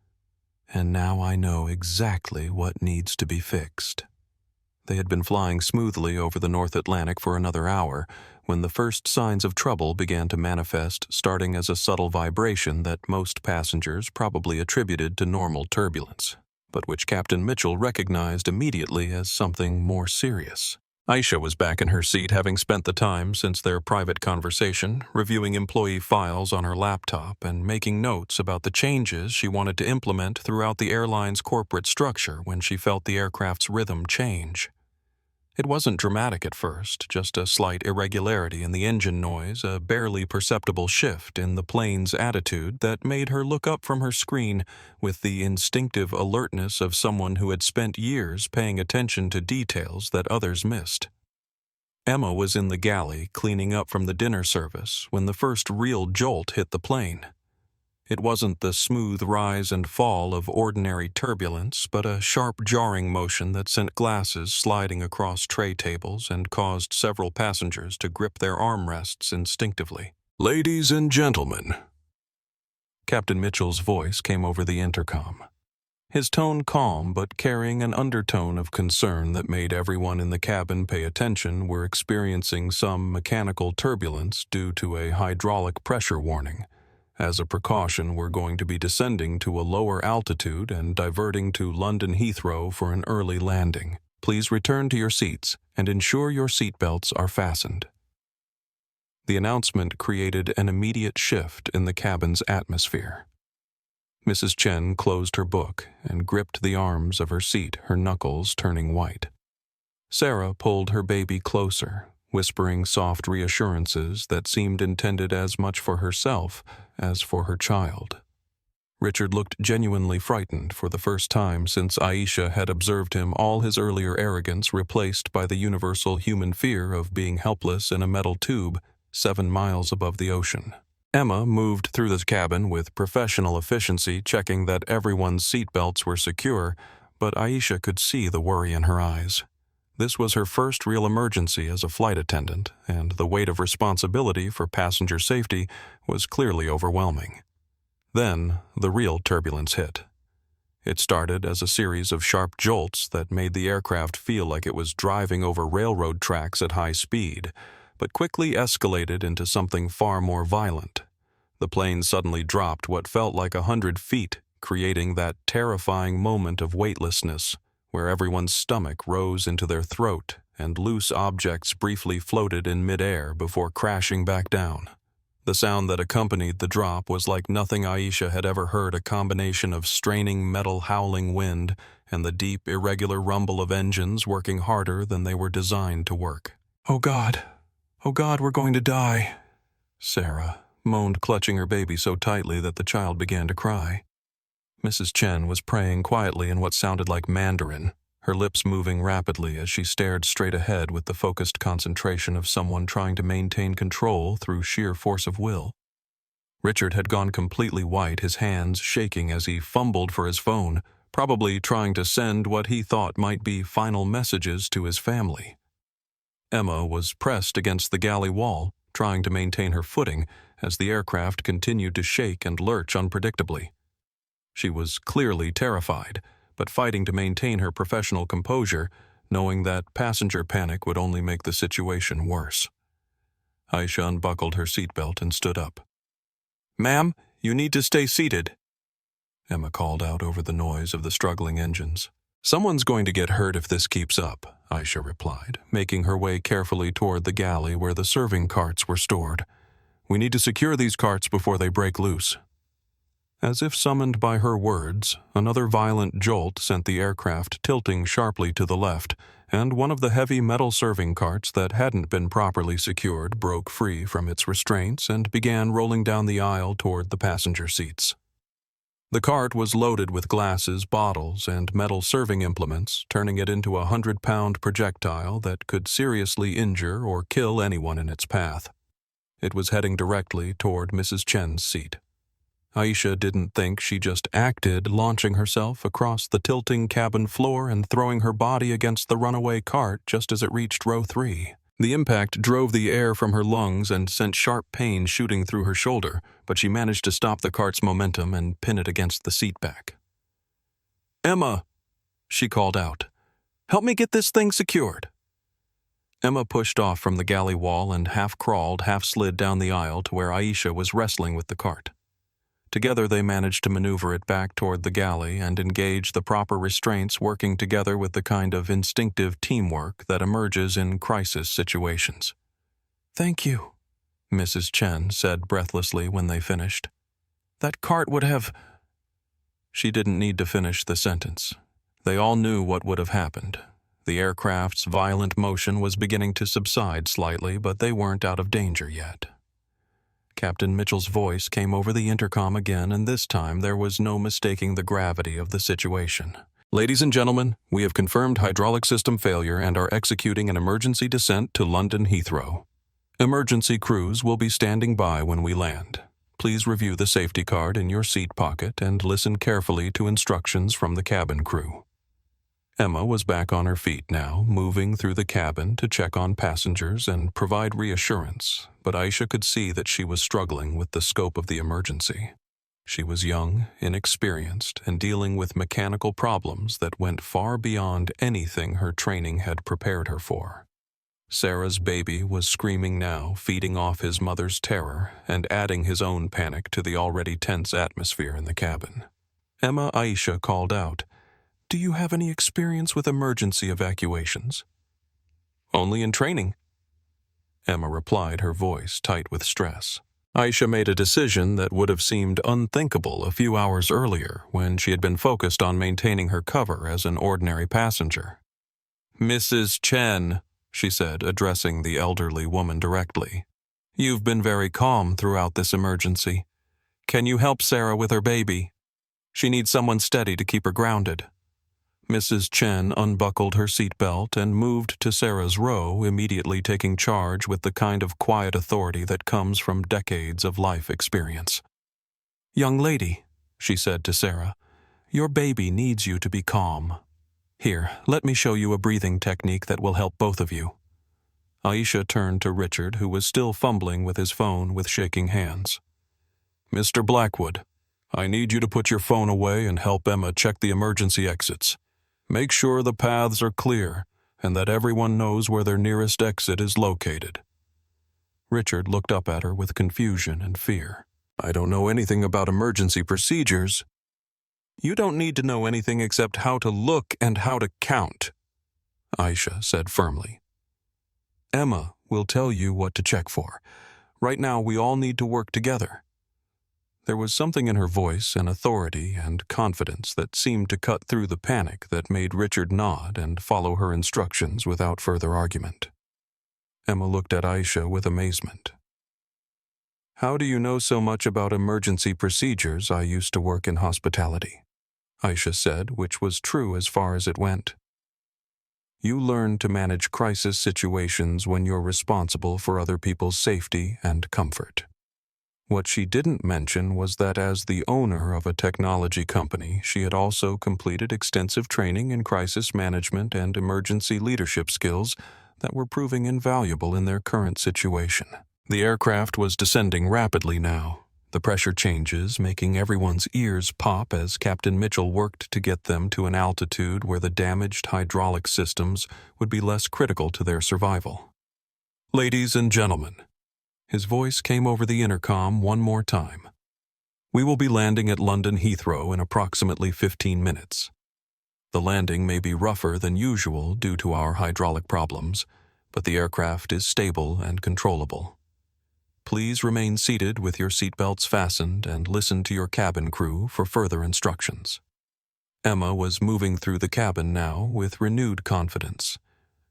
"And now I know exactly what needs to be fixed." They had been flying smoothly over the North Atlantic for another hour when the first signs of trouble began to manifest, starting as a subtle vibration that most passengers probably attributed to normal turbulence, but which Captain Mitchell recognized immediately as something more serious. Aisha was back in her seat, having spent the time since their private conversation reviewing employee files on her laptop and making notes about the changes she wanted to implement throughout the airline's corporate structure when she felt the aircraft's rhythm change. It wasn't dramatic at first, just a slight irregularity in the engine noise, a barely perceptible shift in the plane's attitude that made her look up from her screen with the instinctive alertness of someone who had spent years paying attention to details that others missed. Emma was in the galley cleaning up from the dinner service when the first real jolt hit the plane. It wasn't the smooth rise and fall of ordinary turbulence, but a sharp jarring motion that sent glasses sliding across tray tables and caused several passengers to grip their armrests instinctively. "Ladies and gentlemen," Captain Mitchell's voice came over the intercom. His tone calm but carrying an undertone of concern that made everyone in the cabin pay attention. "We're experiencing some mechanical turbulence due to a hydraulic pressure warning. As a precaution, we're going to be descending to a lower altitude and diverting to London Heathrow for an early landing. Please return to your seats and ensure your seatbelts are fastened." The announcement created an immediate shift in the cabin's atmosphere. Mrs. Chen closed her book and gripped the arms of her seat, her knuckles turning white. Sarah pulled her baby closer, whispering soft reassurances that seemed intended as much for herself as for her child. Richard looked genuinely frightened for the first time since Aisha had observed him, all his earlier arrogance replaced by the universal human fear of being helpless in a metal tube 7 miles above the ocean. Emma moved through the cabin with professional efficiency, checking that everyone's seatbelts were secure, but Aisha could see the worry in her eyes. This was her first real emergency as a flight attendant, and the weight of responsibility for passenger safety was clearly overwhelming. Then, the real turbulence hit. It started as a series of sharp jolts that made the aircraft feel like it was driving over railroad tracks at high speed, but quickly escalated into something far more violent. The plane suddenly dropped what felt like 100 feet, creating that terrifying moment of weightlessness, where everyone's stomach rose into their throat and loose objects briefly floated in midair before crashing back down. The sound that accompanied the drop was like nothing Aisha had ever heard, a combination of straining metal howling wind and the deep, irregular rumble of engines working harder than they were designed to work. Oh God, we're going to die," Sarah moaned, clutching her baby so tightly that the child began to cry. Mrs. Chen was praying quietly in what sounded like Mandarin, her lips moving rapidly as she stared straight ahead with the focused concentration of someone trying to maintain control through sheer force of will. Richard had gone completely white, his hands shaking as he fumbled for his phone, probably trying to send what he thought might be final messages to his family. Emma was pressed against the galley wall, trying to maintain her footing as the aircraft continued to shake and lurch unpredictably. She was clearly terrified, but fighting to maintain her professional composure, knowing that passenger panic would only make the situation worse. Aisha unbuckled her seatbelt and stood up. "Ma'am, you need to stay seated," Emma called out over the noise of the struggling engines. "Someone's going to get hurt if this keeps up," Aisha replied, making her way carefully toward the galley where the serving carts were stored. "We need to secure these carts before they break loose." As if summoned by her words, another violent jolt sent the aircraft tilting sharply to the left, and one of the heavy metal serving carts that hadn't been properly secured broke free from its restraints and began rolling down the aisle toward the passenger seats. The cart was loaded with glasses, bottles, and metal serving implements, turning it into a 100-pound projectile that could seriously injure or kill anyone in its path. It was heading directly toward Mrs. Chen's seat. Aisha didn't think she just acted, launching herself across the tilting cabin floor and throwing her body against the runaway cart just as it reached row 3. The impact drove the air from her lungs and sent sharp pain shooting through her shoulder, but she managed to stop the cart's momentum and pin it against the seat back. "Emma," she called out, "help me get this thing secured." Emma pushed off from the galley wall and half-crawled, half-slid down the aisle to where Aisha was wrestling with the cart. Together they managed to maneuver it back toward the galley and engage the proper restraints, working together with the kind of instinctive teamwork that emerges in crisis situations. "Thank you," Mrs. Chen said breathlessly when they finished. "That cart would have—" She didn't need to finish the sentence. They all knew what would have happened. The aircraft's violent motion was beginning to subside slightly, but they weren't out of danger yet. Captain Mitchell's voice came over the intercom again, and this time there was no mistaking the gravity of the situation. "Ladies and gentlemen, we have confirmed hydraulic system failure and are executing an emergency descent to London Heathrow. Emergency crews will be standing by when we land. Please review the safety card in your seat pocket and listen carefully to instructions from the cabin crew." Emma was back on her feet now, moving through the cabin to check on passengers and provide reassurance, but Aisha could see that she was struggling with the scope of the emergency. She was young, inexperienced, and dealing with mechanical problems that went far beyond anything her training had prepared her for. Sarah's baby was screaming now, feeding off his mother's terror and adding his own panic to the already tense atmosphere in the cabin. Aisha called out, "Do you have any experience with emergency evacuations?" "Only in training," Emma replied, her voice tight with stress. Aisha made a decision that would have seemed unthinkable a few hours earlier when she had been focused on maintaining her cover as an ordinary passenger. "Mrs. Chen," she said, addressing the elderly woman directly, "you've been very calm throughout this emergency. Can you help Sarah with her baby? She needs someone steady to keep her grounded." Mrs. Chen unbuckled her seatbelt and moved to Sarah's row, immediately taking charge with the kind of quiet authority that comes from decades of life experience. "Young lady," she said to Sarah, "your baby needs you to be calm. Here, let me show you a breathing technique that will help both of you." Aisha turned to Richard, who was still fumbling with his phone with shaking hands. "Mr. Blackwood, I need you to put your phone away and help Emma check the emergency exits. Make sure the paths are clear and that everyone knows where their nearest exit is located." Richard looked up at her with confusion and fear. "I don't know anything about emergency procedures." "You don't need to know anything except how to look and how to count," Aisha said firmly. "Emma will tell you what to check for. Right now we all need to work together." There was something in her voice, an authority and confidence that seemed to cut through the panic that made Richard nod and follow her instructions without further argument. Emma looked at Aisha with amazement. "How do you know so much about emergency procedures? I used to work in hospitality," Aisha said, which was true as far as it went. "You learn to manage crisis situations when you're responsible for other people's safety and comfort." What she didn't mention was that as the owner of a technology company, she had also completed extensive training in crisis management and emergency leadership skills that were proving invaluable in their current situation. The aircraft was descending rapidly now, the pressure changes making everyone's ears pop as Captain Mitchell worked to get them to an altitude where the damaged hydraulic systems would be less critical to their survival. "Ladies and gentlemen," his voice came over the intercom one more time, "we will be landing at London Heathrow in approximately 15 minutes. The landing may be rougher than usual due to our hydraulic problems, but the aircraft is stable and controllable. Please remain seated with your seatbelts fastened and listen to your cabin crew for further instructions. Emma was moving through the cabin now with renewed confidence,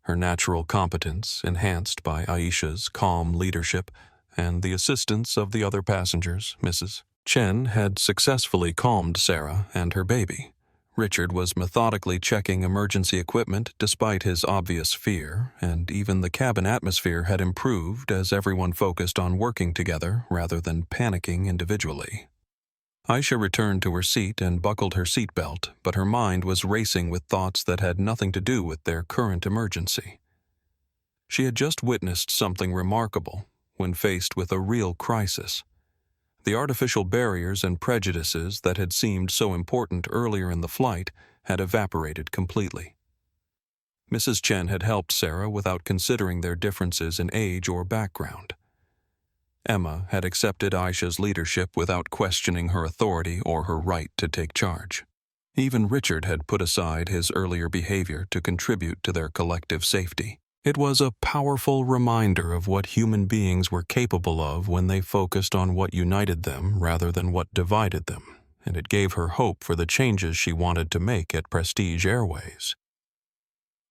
her natural competence enhanced by Aisha's calm leadership and the assistance of the other passengers. Mrs. Chen had successfully calmed Sarah and her baby. Richard was methodically checking emergency equipment despite his obvious fear, and even the cabin atmosphere had improved as everyone focused on working together rather than panicking individually. Aisha returned to her seat and buckled her seatbelt, but her mind was racing with thoughts that had nothing to do with their current emergency. She had just witnessed something remarkable when faced with a real crisis. The artificial barriers and prejudices that had seemed so important earlier in the flight had evaporated completely. Mrs. Chen had helped Sarah without considering their differences in age or background. Emma had accepted Aisha's leadership without questioning her authority or her right to take charge. Even Richard had put aside his earlier behavior to contribute to their collective safety. It was a powerful reminder of what human beings were capable of when they focused on what united them rather than what divided them, and it gave her hope for the changes she wanted to make at Prestige Airways.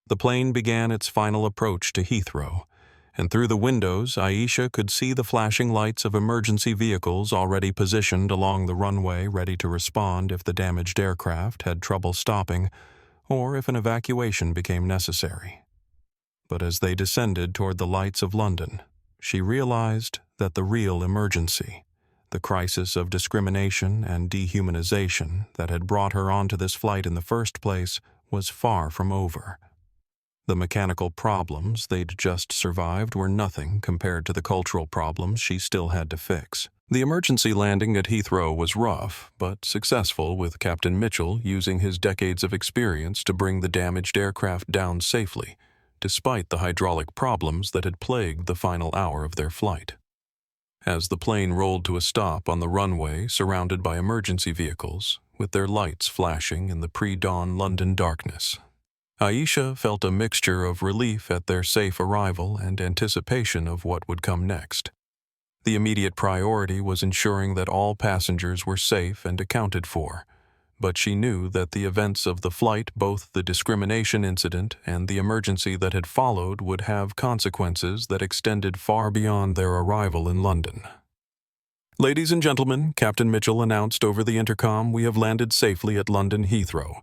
The plane began its final approach to Heathrow, and through the windows Aisha could see the flashing lights of emergency vehicles already positioned along the runway ready to respond if the damaged aircraft had trouble stopping or if an evacuation became necessary. But as they descended toward the lights of London, she realized that the real emergency, the crisis of discrimination and dehumanization that had brought her onto this flight in the first place, was far from over. The mechanical problems they'd just survived were nothing compared to the cultural problems she still had to fix. The emergency landing at Heathrow was rough, but successful, with Captain Mitchell using his decades of experience to bring the damaged aircraft down safely, despite the hydraulic problems that had plagued the final hour of their flight. As the plane rolled to a stop on the runway surrounded by emergency vehicles, with their lights flashing in the pre-dawn London darkness, Aisha felt a mixture of relief at their safe arrival and anticipation of what would come next. The immediate priority was ensuring that all passengers were safe and accounted for, but she knew that the events of the flight, both the discrimination incident and the emergency that had followed, would have consequences that extended far beyond their arrival in London. "Ladies and gentlemen," Captain Mitchell announced over the intercom, "we have landed safely at London Heathrow.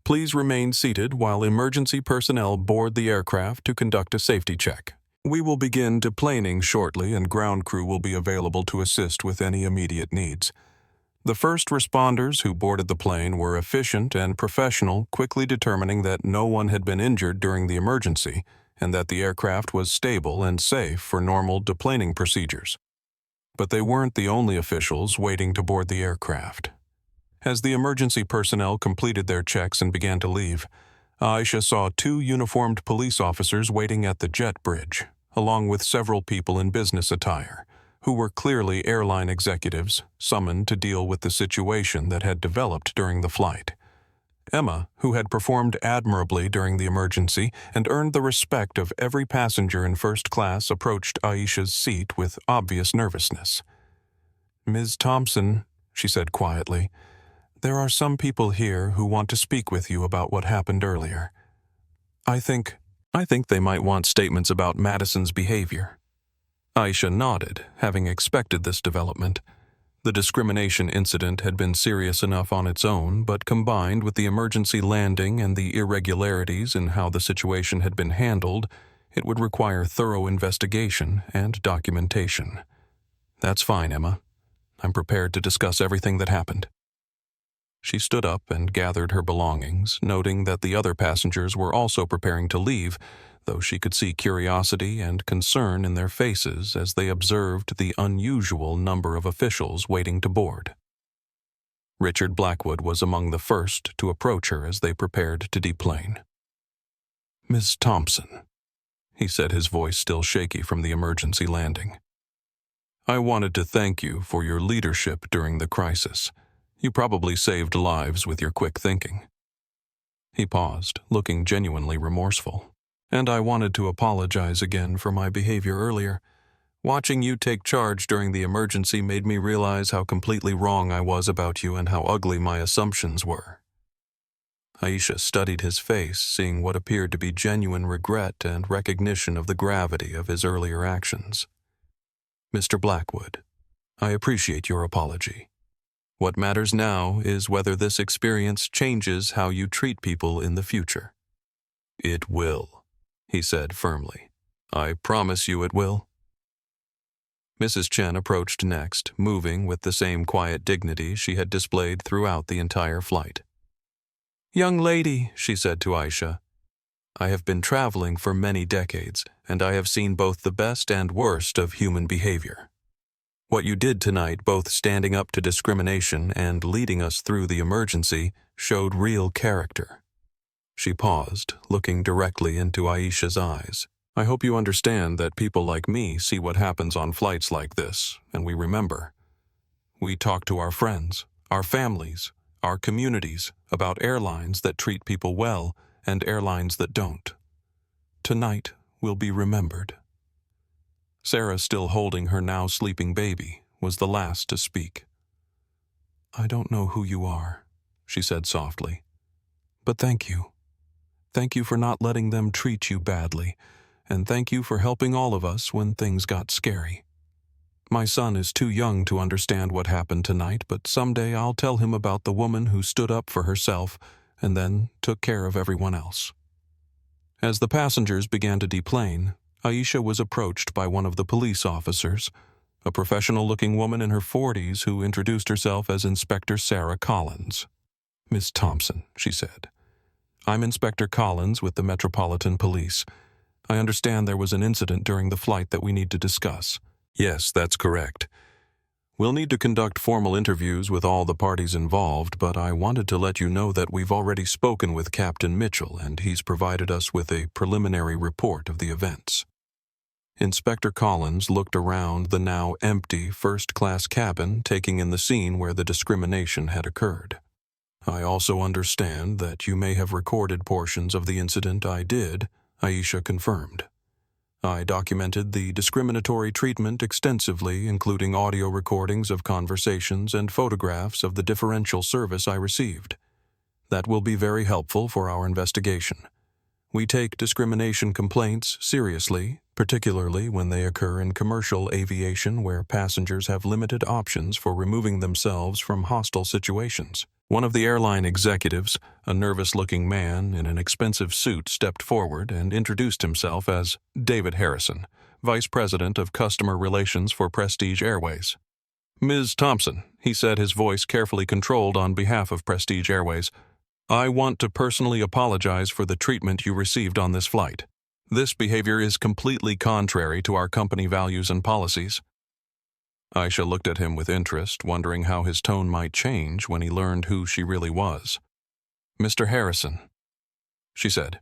Please remain seated while emergency personnel board the aircraft to conduct a safety check. We will begin deplaning shortly, and ground crew will be available to assist with any immediate needs." The first responders who boarded the plane were efficient and professional, quickly determining that no one had been injured during the emergency and that the aircraft was stable and safe for normal deplaning procedures. But they weren't the only officials waiting to board the aircraft. As the emergency personnel completed their checks and began to leave, Aisha saw 2 uniformed police officers waiting at the jet bridge, along with several people in business attire, who were clearly airline executives summoned to deal with the situation that had developed during the flight. Emma, who had performed admirably during the emergency and earned the respect of every passenger in first class, approached Aisha's seat with obvious nervousness. "Ms. Thompson," she said quietly, "there are some people here who want to speak with you about what happened earlier. I think they might want statements about Madison's behavior." Aisha nodded, having expected this development. The discrimination incident had been serious enough on its own, but combined with the emergency landing and the irregularities in how the situation had been handled, it would require thorough investigation and documentation. "That's fine, Emma. I'm prepared to discuss everything that happened." She stood up and gathered her belongings, noting that the other passengers were also preparing to leave, though she could see curiosity and concern in their faces as they observed the unusual number of officials waiting to board. Richard Blackwood was among the first to approach her as they prepared to deplane. "Miss Thompson," he said, his voice still shaky from the emergency landing, "I wanted to thank you for your leadership during the crisis. You probably saved lives with your quick thinking." He paused, looking genuinely remorseful. "And I wanted to apologize again for my behavior earlier. Watching you take charge during the emergency made me realize how completely wrong I was about you and how ugly my assumptions were. Aisha studied his face, seeing what appeared to be genuine regret and recognition of the gravity of his earlier actions. Mr. Blackwood, I appreciate your apology. What matters now is whether this experience changes how you treat people in the future. It will, he said firmly. I promise you it will. Mrs. Chen approached next, moving with the same quiet dignity she had displayed throughout the entire flight. Young lady, she said to Aisha, I have been traveling for many decades, and I have seen both the best and worst of human behavior. What you did tonight, both standing up to discrimination and leading us through the emergency, showed real character. She paused, looking directly into Aisha's eyes. I hope you understand that people like me see what happens on flights like this, and we remember. We talk to our friends, our families, our communities about airlines that treat people well and airlines that don't. Tonight will be remembered. Sarah, still holding her now sleeping baby, was the last to speak. I don't know who you are, she said softly, but thank you. Thank you for not letting them treat you badly, and thank you for helping all of us when things got scary. My son is too young to understand what happened tonight, but someday I'll tell him about the woman who stood up for herself and then took care of everyone else. As the passengers began to deplane, Aisha was approached by one of the police officers, a professional-looking woman in her 40s who introduced herself as Inspector Sarah Collins. Miss Thompson, she said. I'm Inspector Collins with the Metropolitan Police. I understand there was an incident during the flight that we need to discuss. Yes, that's correct. We'll need to conduct formal interviews with all the parties involved, but I wanted to let you know that we've already spoken with Captain Mitchell, and he's provided us with a preliminary report of the events. Inspector Collins looked around the now empty first-class cabin, taking in the scene where the discrimination had occurred. I also understand that you may have recorded portions of the incident I did, Aisha confirmed. I documented the discriminatory treatment extensively, including audio recordings of conversations and photographs of the differential service I received. That will be very helpful for our investigation. We take discrimination complaints seriously, particularly when they occur in commercial aviation where passengers have limited options for removing themselves from hostile situations. One of the airline executives, a nervous-looking man in an expensive suit, stepped forward and introduced himself as David Harrison, Vice President of Customer Relations for Prestige Airways. Ms. Thompson, he said, his voice carefully controlled on behalf of Prestige Airways, I want to personally apologize for the treatment you received on this flight. This behavior is completely contrary to our company values and policies. Aisha looked at him with interest, wondering how his tone might change when he learned who she really was. Mr. Harrison, she said,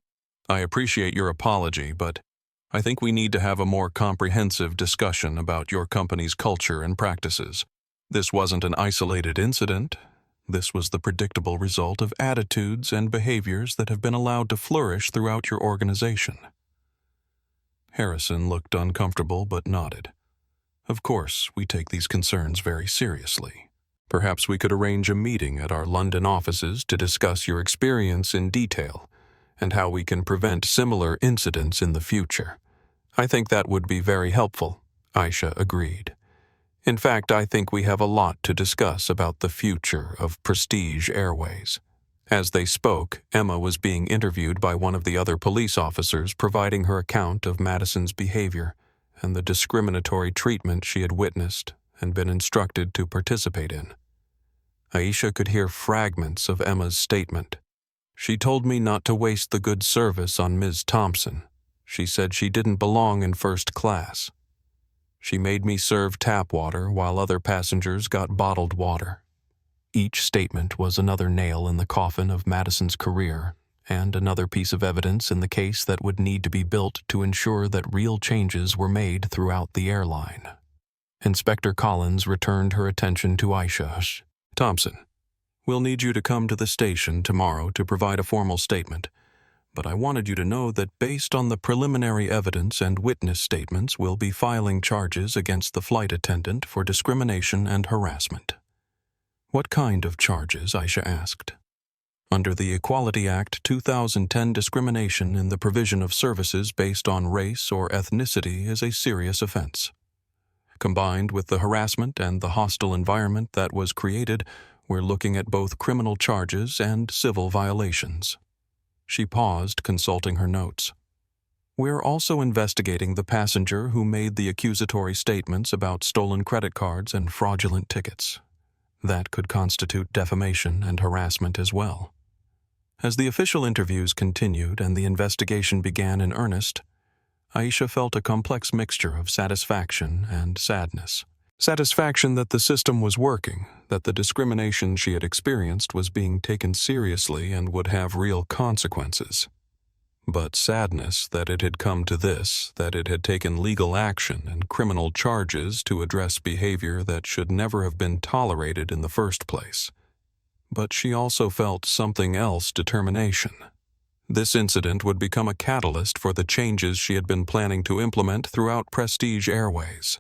I appreciate your apology, but I think we need to have a more comprehensive discussion about your company's culture and practices. This wasn't an isolated incident. This was the predictable result of attitudes and behaviors that have been allowed to flourish throughout your organization. Harrison looked uncomfortable but nodded. Of course, we take these concerns very seriously. Perhaps we could arrange a meeting at our London offices to discuss your experience in detail and how we can prevent similar incidents in the future. I think that would be very helpful, Aisha agreed. In fact, I think we have a lot to discuss about the future of Prestige Airways. As they spoke, Emma was being interviewed by one of the other police officers, providing her account of Madison's behavior and the discriminatory treatment she had witnessed and been instructed to participate in. Aisha could hear fragments of Emma's statement. She told me not to waste the good service on Ms. Thompson. She said she didn't belong in first class. She made me serve tap water while other passengers got bottled water. Each statement was another nail in the coffin of Madison's career and another piece of evidence in the case that would need to be built to ensure that real changes were made throughout the airline. Inspector Collins returned her attention to Aisha. Thompson, we'll need you to come to the station tomorrow to provide a formal statement. but I wanted you to know that based on the preliminary evidence and witness statements, we'll be filing charges against the flight attendant for discrimination and harassment." "What kind of charges?" Aisha asked. "Under the Equality Act 2010, discrimination in the provision of services based on race or ethnicity is a serious offense. Combined with the harassment and the hostile environment that was created, we're looking at both criminal charges and civil violations." She paused, consulting her notes. "We're also investigating the passenger who made the accusatory statements about stolen credit cards and fraudulent tickets. That could constitute defamation and harassment as well." As the official interviews continued and the investigation began in earnest, Aisha felt a complex mixture of satisfaction and sadness. Satisfaction that the system was working, that the discrimination she had experienced was being taken seriously and would have real consequences. But sadness that it had come to this, that it had taken legal action and criminal charges to address behavior that should never have been tolerated in the first place. But she also felt something else: determination. This incident would become a catalyst for the changes she had been planning to implement throughout Prestige Airways.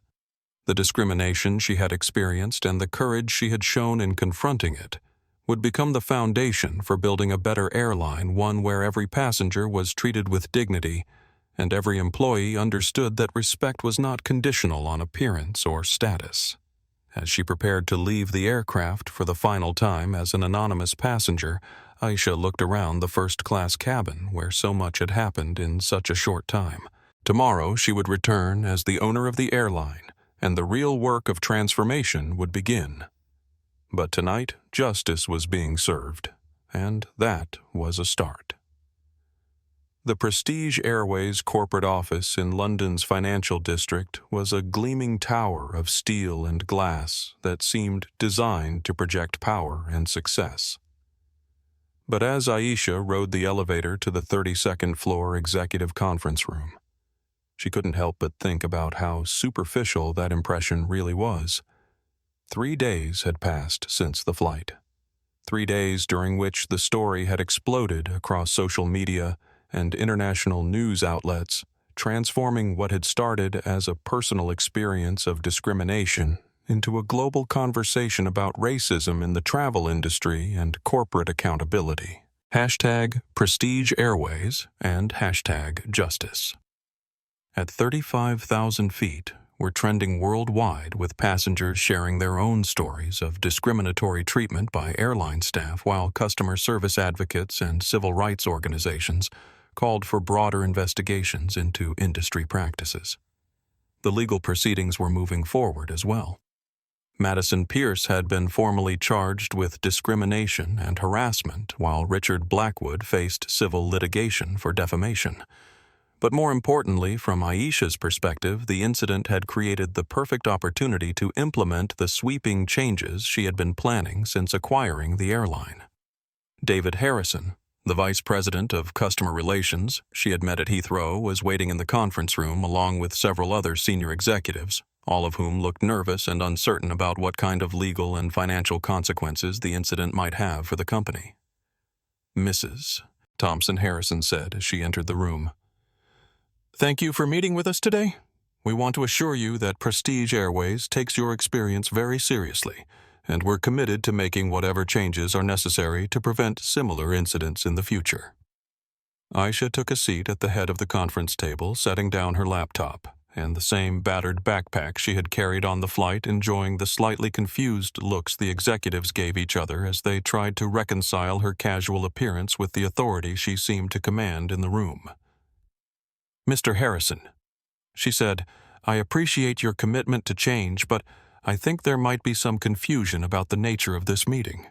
The discrimination she had experienced and the courage she had shown in confronting it would become the foundation for building a better airline, one where every passenger was treated with dignity and every employee understood that respect was not conditional on appearance or status. As she prepared to leave the aircraft for the final time as an anonymous passenger, Aisha looked around the first-class cabin where so much had happened in such a short time. Tomorrow she would return as the owner of the airline, and the real work of transformation would begin. But tonight, justice was being served, and that was a start. The Prestige Airways corporate office in London's financial district was a gleaming tower of steel and glass that seemed designed to project power and success. But as Aisha rode the elevator to the 32nd floor executive conference room, she couldn't help but think about how superficial that impression really was. 3 days had passed since the flight. 3 days during which the story had exploded across social media and international news outlets, transforming what had started as a personal experience of discrimination into a global conversation about racism in the travel industry and corporate accountability. #Prestige Airways and #Justice. At 35,000 feet, we're trending worldwide with passengers sharing their own stories of discriminatory treatment by airline staff, while customer service advocates and civil rights organizations called for broader investigations into industry practices. The legal proceedings were moving forward as well. Madison Pierce had been formally charged with discrimination and harassment, while Richard Blackwood faced civil litigation for defamation. But more importantly, from Aisha's perspective, the incident had created the perfect opportunity to implement the sweeping changes she had been planning since acquiring the airline. David Harrison, the vice president of customer relations she had met at Heathrow, was waiting in the conference room along with several other senior executives, all of whom looked nervous and uncertain about what kind of legal and financial consequences the incident might have for the company. "Mrs. Thompson," Harrison said as she entered the room, "thank you for meeting with us today. We want to assure you that Prestige Airways takes your experience very seriously, and we're committed to making whatever changes are necessary to prevent similar incidents in the future." Aisha took a seat at the head of the conference table, setting down her laptop and the same battered backpack she had carried on the flight, enjoying the slightly confused looks the executives gave each other as they tried to reconcile her casual appearance with the authority she seemed to command in the room. "Mr. Harrison," she said, "I appreciate your commitment to change, but I think there might be some confusion about the nature of this meeting."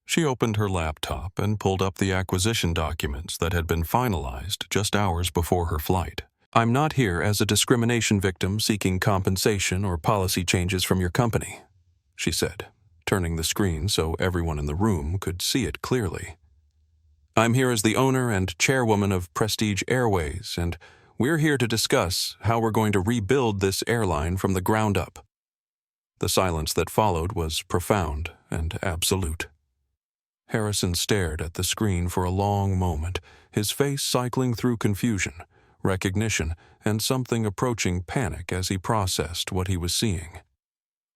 She opened her laptop and pulled up the acquisition documents that had been finalized just hours before her flight. "I'm not here as a discrimination victim seeking compensation or policy changes from your company," she said, turning the screen so everyone in the room could see it clearly. "I'm here as the owner and chairwoman of Prestige Airways, and we're here to discuss how we're going to rebuild this airline from the ground up." The silence that followed was profound and absolute. Harrison stared at the screen for a long moment, his face cycling through confusion, recognition, and something approaching panic as he processed what he was seeing.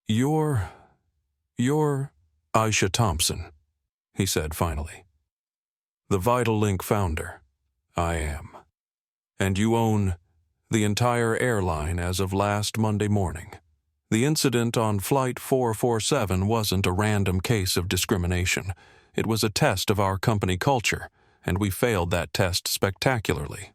You're Aisha Thompson, he said finally. The Vital Link founder. I am. And you own the entire airline as of last Monday morning. The incident on Flight 447 wasn't a random case of discrimination. It was a test of our company culture, and we failed that test spectacularly.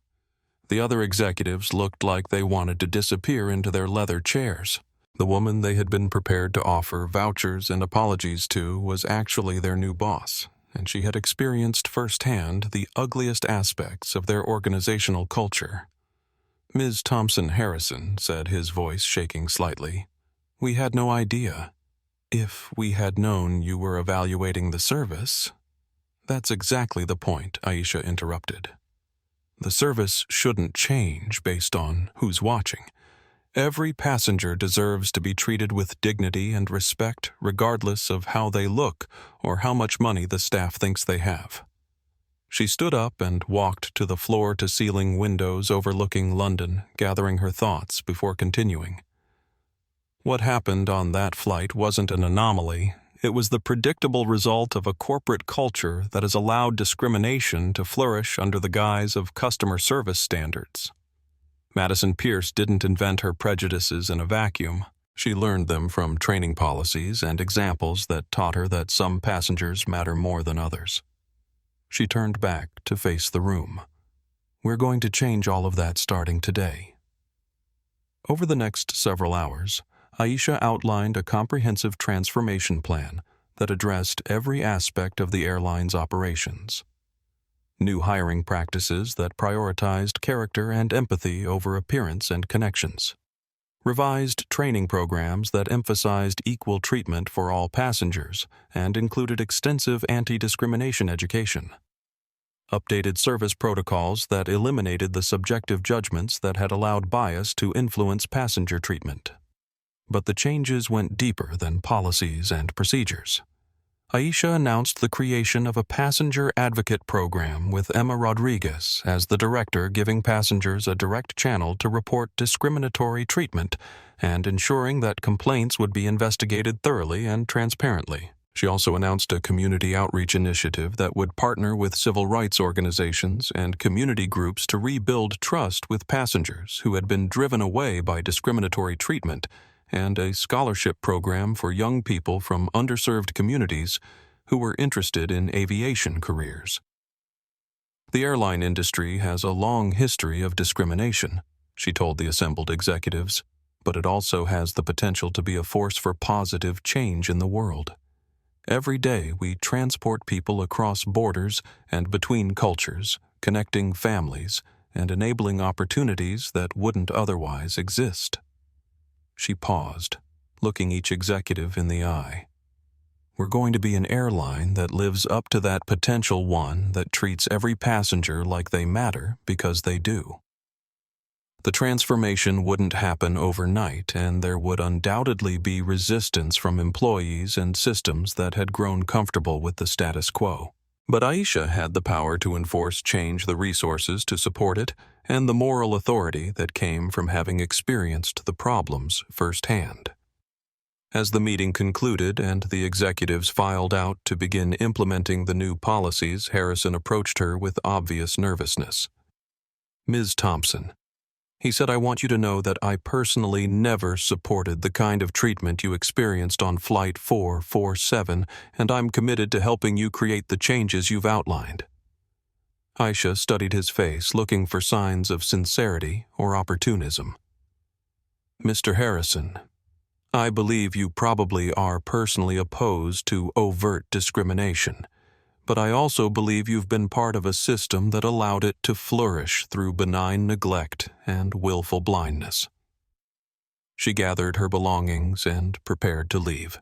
The other executives looked like they wanted to disappear into their leather chairs. The woman they had been prepared to offer vouchers and apologies to was actually their new boss, and she had experienced firsthand the ugliest aspects of their organizational culture. Ms. Thompson Harrison said, his voice shaking slightly, "We had no idea. If we had known you were evaluating the service—" "That's exactly the point," Aisha interrupted. "The service shouldn't change based on who's watching. Every passenger deserves to be treated with dignity and respect regardless of how they look or how much money the staff thinks they have." She stood up and walked to the floor-to-ceiling windows overlooking London, gathering her thoughts before continuing. What happened on that flight wasn't an anomaly. It was the predictable result of a corporate culture that has allowed discrimination to flourish under the guise of customer service standards. Madison Pierce didn't invent her prejudices in a vacuum. She learned them from training policies and examples that taught her that some passengers matter more than others. She turned back to face the room. "We're going to change all of that starting today." Over the next several hours, Aisha outlined a comprehensive transformation plan that addressed every aspect of the airline's operations. New hiring practices that prioritized character and empathy over appearance and connections. Revised training programs that emphasized equal treatment for all passengers and included extensive anti-discrimination education. Updated service protocols that eliminated the subjective judgments that had allowed bias to influence passenger treatment. But the changes went deeper than policies and procedures. Aisha announced the creation of a passenger advocate program with Emma Rodriguez as the director, giving passengers a direct channel to report discriminatory treatment and ensuring that complaints would be investigated thoroughly and transparently. She also announced a community outreach initiative that would partner with civil rights organizations and community groups to rebuild trust with passengers who had been driven away by discriminatory treatment, and a scholarship program for young people from underserved communities who were interested in aviation careers. The airline industry has a long history of discrimination, she told the assembled executives, but it also has the potential to be a force for positive change in the world. Every day we transport people across borders and between cultures, connecting families and enabling opportunities that wouldn't otherwise exist. She paused, looking each executive in the eye. "We're going to be an airline that lives up to that potential, one that treats every passenger like they matter because they do." The transformation wouldn't happen overnight, and there would undoubtedly be resistance from employees and systems that had grown comfortable with the status quo. But Aisha had the power to enforce change, the resources to support it, and the moral authority that came from having experienced the problems firsthand. As the meeting concluded and the executives filed out to begin implementing the new policies, Harrison approached her with obvious nervousness. "Ms. Thompson," he said, "I want you to know that I personally never supported the kind of treatment you experienced on Flight 447, and I'm committed to helping you create the changes you've outlined." Aisha studied his face, looking for signs of sincerity or opportunism. "Mr. Harrison, I believe you probably are personally opposed to overt discrimination, but I also believe you've been part of a system that allowed it to flourish through benign neglect and willful blindness." She gathered her belongings and prepared to leave.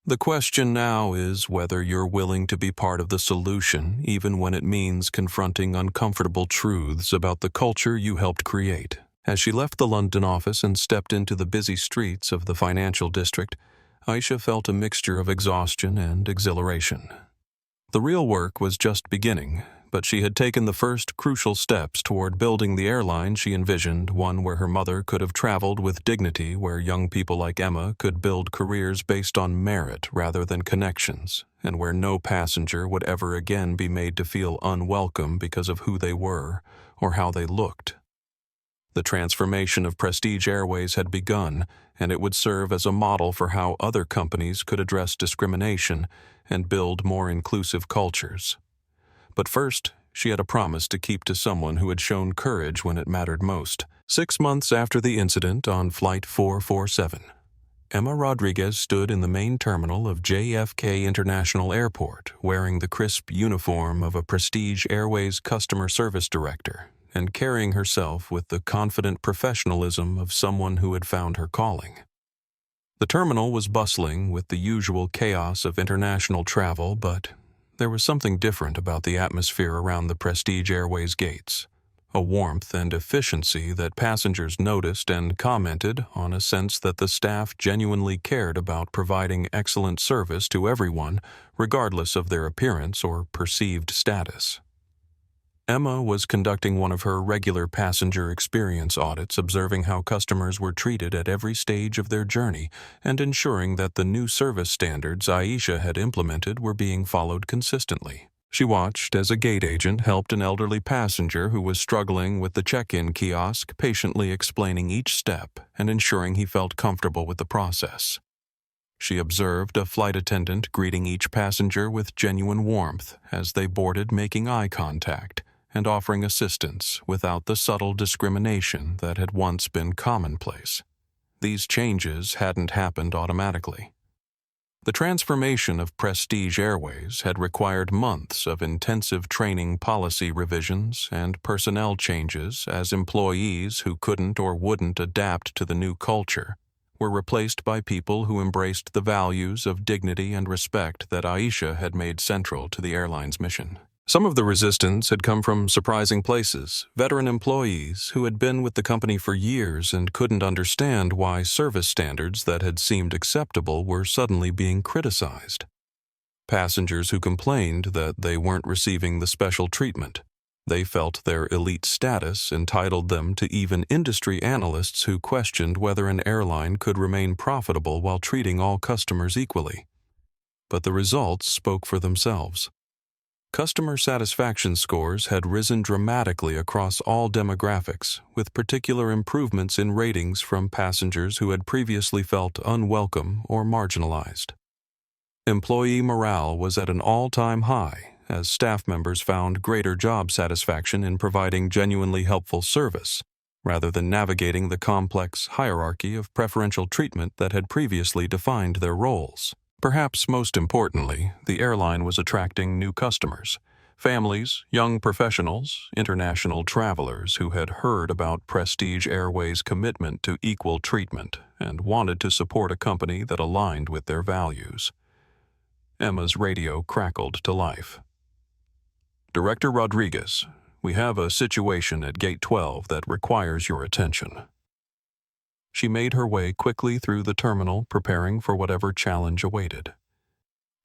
"The question now is whether you're willing to be part of the solution, even when it means confronting uncomfortable truths about the culture you helped create." As she left the London office and stepped into the busy streets of the financial district, Aisha felt a mixture of exhaustion and exhilaration. The real work was just beginning, but she had taken the first crucial steps toward building the airline she envisioned, one where her mother could have traveled with dignity, where young people like Emma could build careers based on merit rather than connections, and where no passenger would ever again be made to feel unwelcome because of who they were or how they looked. The transformation of Prestige Airways had begun, and it would serve as a model for how other companies could address discrimination and build more inclusive cultures. But first, she had a promise to keep to someone who had shown courage when it mattered most. 6 months after the incident on Flight 447, Emma Rodriguez stood in the main terminal of JFK International Airport wearing the crisp uniform of a Prestige Airways customer service director and carrying herself with the confident professionalism of someone who had found her calling. The terminal was bustling with the usual chaos of international travel, but there was something different about the atmosphere around the Prestige Airways gates, a warmth and efficiency that passengers noticed and commented on, a sense that the staff genuinely cared about providing excellent service to everyone, regardless of their appearance or perceived status. Emma was conducting one of her regular passenger experience audits, observing how customers were treated at every stage of their journey and ensuring that the new service standards Aisha had implemented were being followed consistently. She watched as a gate agent helped an elderly passenger who was struggling with the check-in kiosk, patiently explaining each step and ensuring he felt comfortable with the process. She observed a flight attendant greeting each passenger with genuine warmth as they boarded, making eye contact and offering assistance without the subtle discrimination that had once been commonplace. These changes hadn't happened automatically. The transformation of Prestige Airways had required months of intensive training, policy revisions, and personnel changes as employees who couldn't or wouldn't adapt to the new culture were replaced by people who embraced the values of dignity and respect that Aisha had made central to the airline's mission. Some of the resistance had come from surprising places, veteran employees who had been with the company for years and couldn't understand why service standards that had seemed acceptable were suddenly being criticized. Passengers who complained that they weren't receiving the special treatment. They felt their elite status entitled them to even industry analysts who questioned whether an airline could remain profitable while treating all customers equally. But the results spoke for themselves. Customer satisfaction scores had risen dramatically across all demographics, with particular improvements in ratings from passengers who had previously felt unwelcome or marginalized. Employee morale was at an all-time high, as staff members found greater job satisfaction in providing genuinely helpful service, rather than navigating the complex hierarchy of preferential treatment that had previously defined their roles. Perhaps most importantly, the airline was attracting new customers, families, young professionals, international travelers who had heard about Prestige Airways' commitment to equal treatment and wanted to support a company that aligned with their values. Emma's radio crackled to life. "Director Rodriguez, we have a situation at Gate 12 that requires your attention." She made her way quickly through the terminal, preparing for whatever challenge awaited.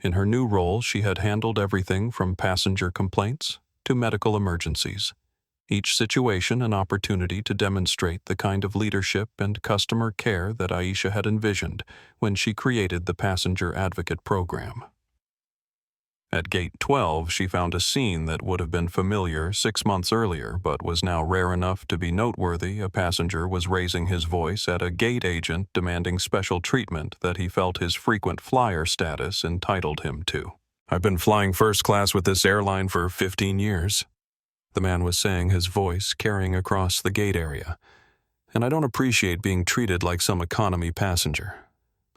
In her new role, she had handled everything from passenger complaints to medical emergencies, each situation an opportunity to demonstrate the kind of leadership and customer care that Aisha had envisioned when she created the Passenger Advocate Program. At Gate 12, she found a scene that would have been familiar 6 months earlier, but was now rare enough to be noteworthy. A passenger was raising his voice at a gate agent demanding special treatment that he felt his frequent flyer status entitled him to. "I've been flying first class with this airline for 15 years, the man was saying, his voice carrying across the gate area. "And I don't appreciate being treated like some economy passenger.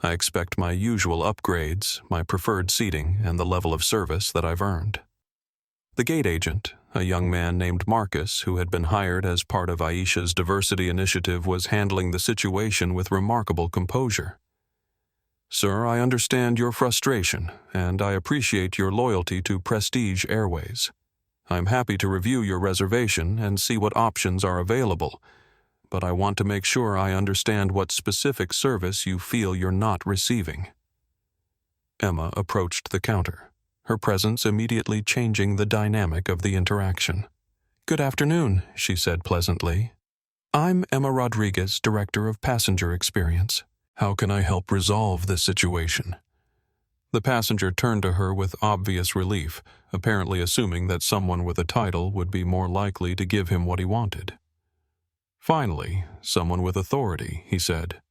I expect my usual upgrades, my preferred seating, and the level of service that I've earned." The gate agent, a young man named Marcus who had been hired as part of Aisha's diversity initiative, was handling the situation with remarkable composure. "Sir, I understand your frustration, and I appreciate your loyalty to Prestige Airways. I'm happy to review your reservation and see what options are available, but I want to make sure I understand what specific service you feel you're not receiving." Emma approached the counter. her presence immediately changing the dynamic of the interaction. "Good afternoon," she said pleasantly. "I'm Emma Rodriguez, Director of Passenger Experience. How can I help resolve this situation?" The passenger turned to her with obvious relief, apparently assuming that someone with a title would be more likely to give him what he wanted. "Finally, someone with authority," he said.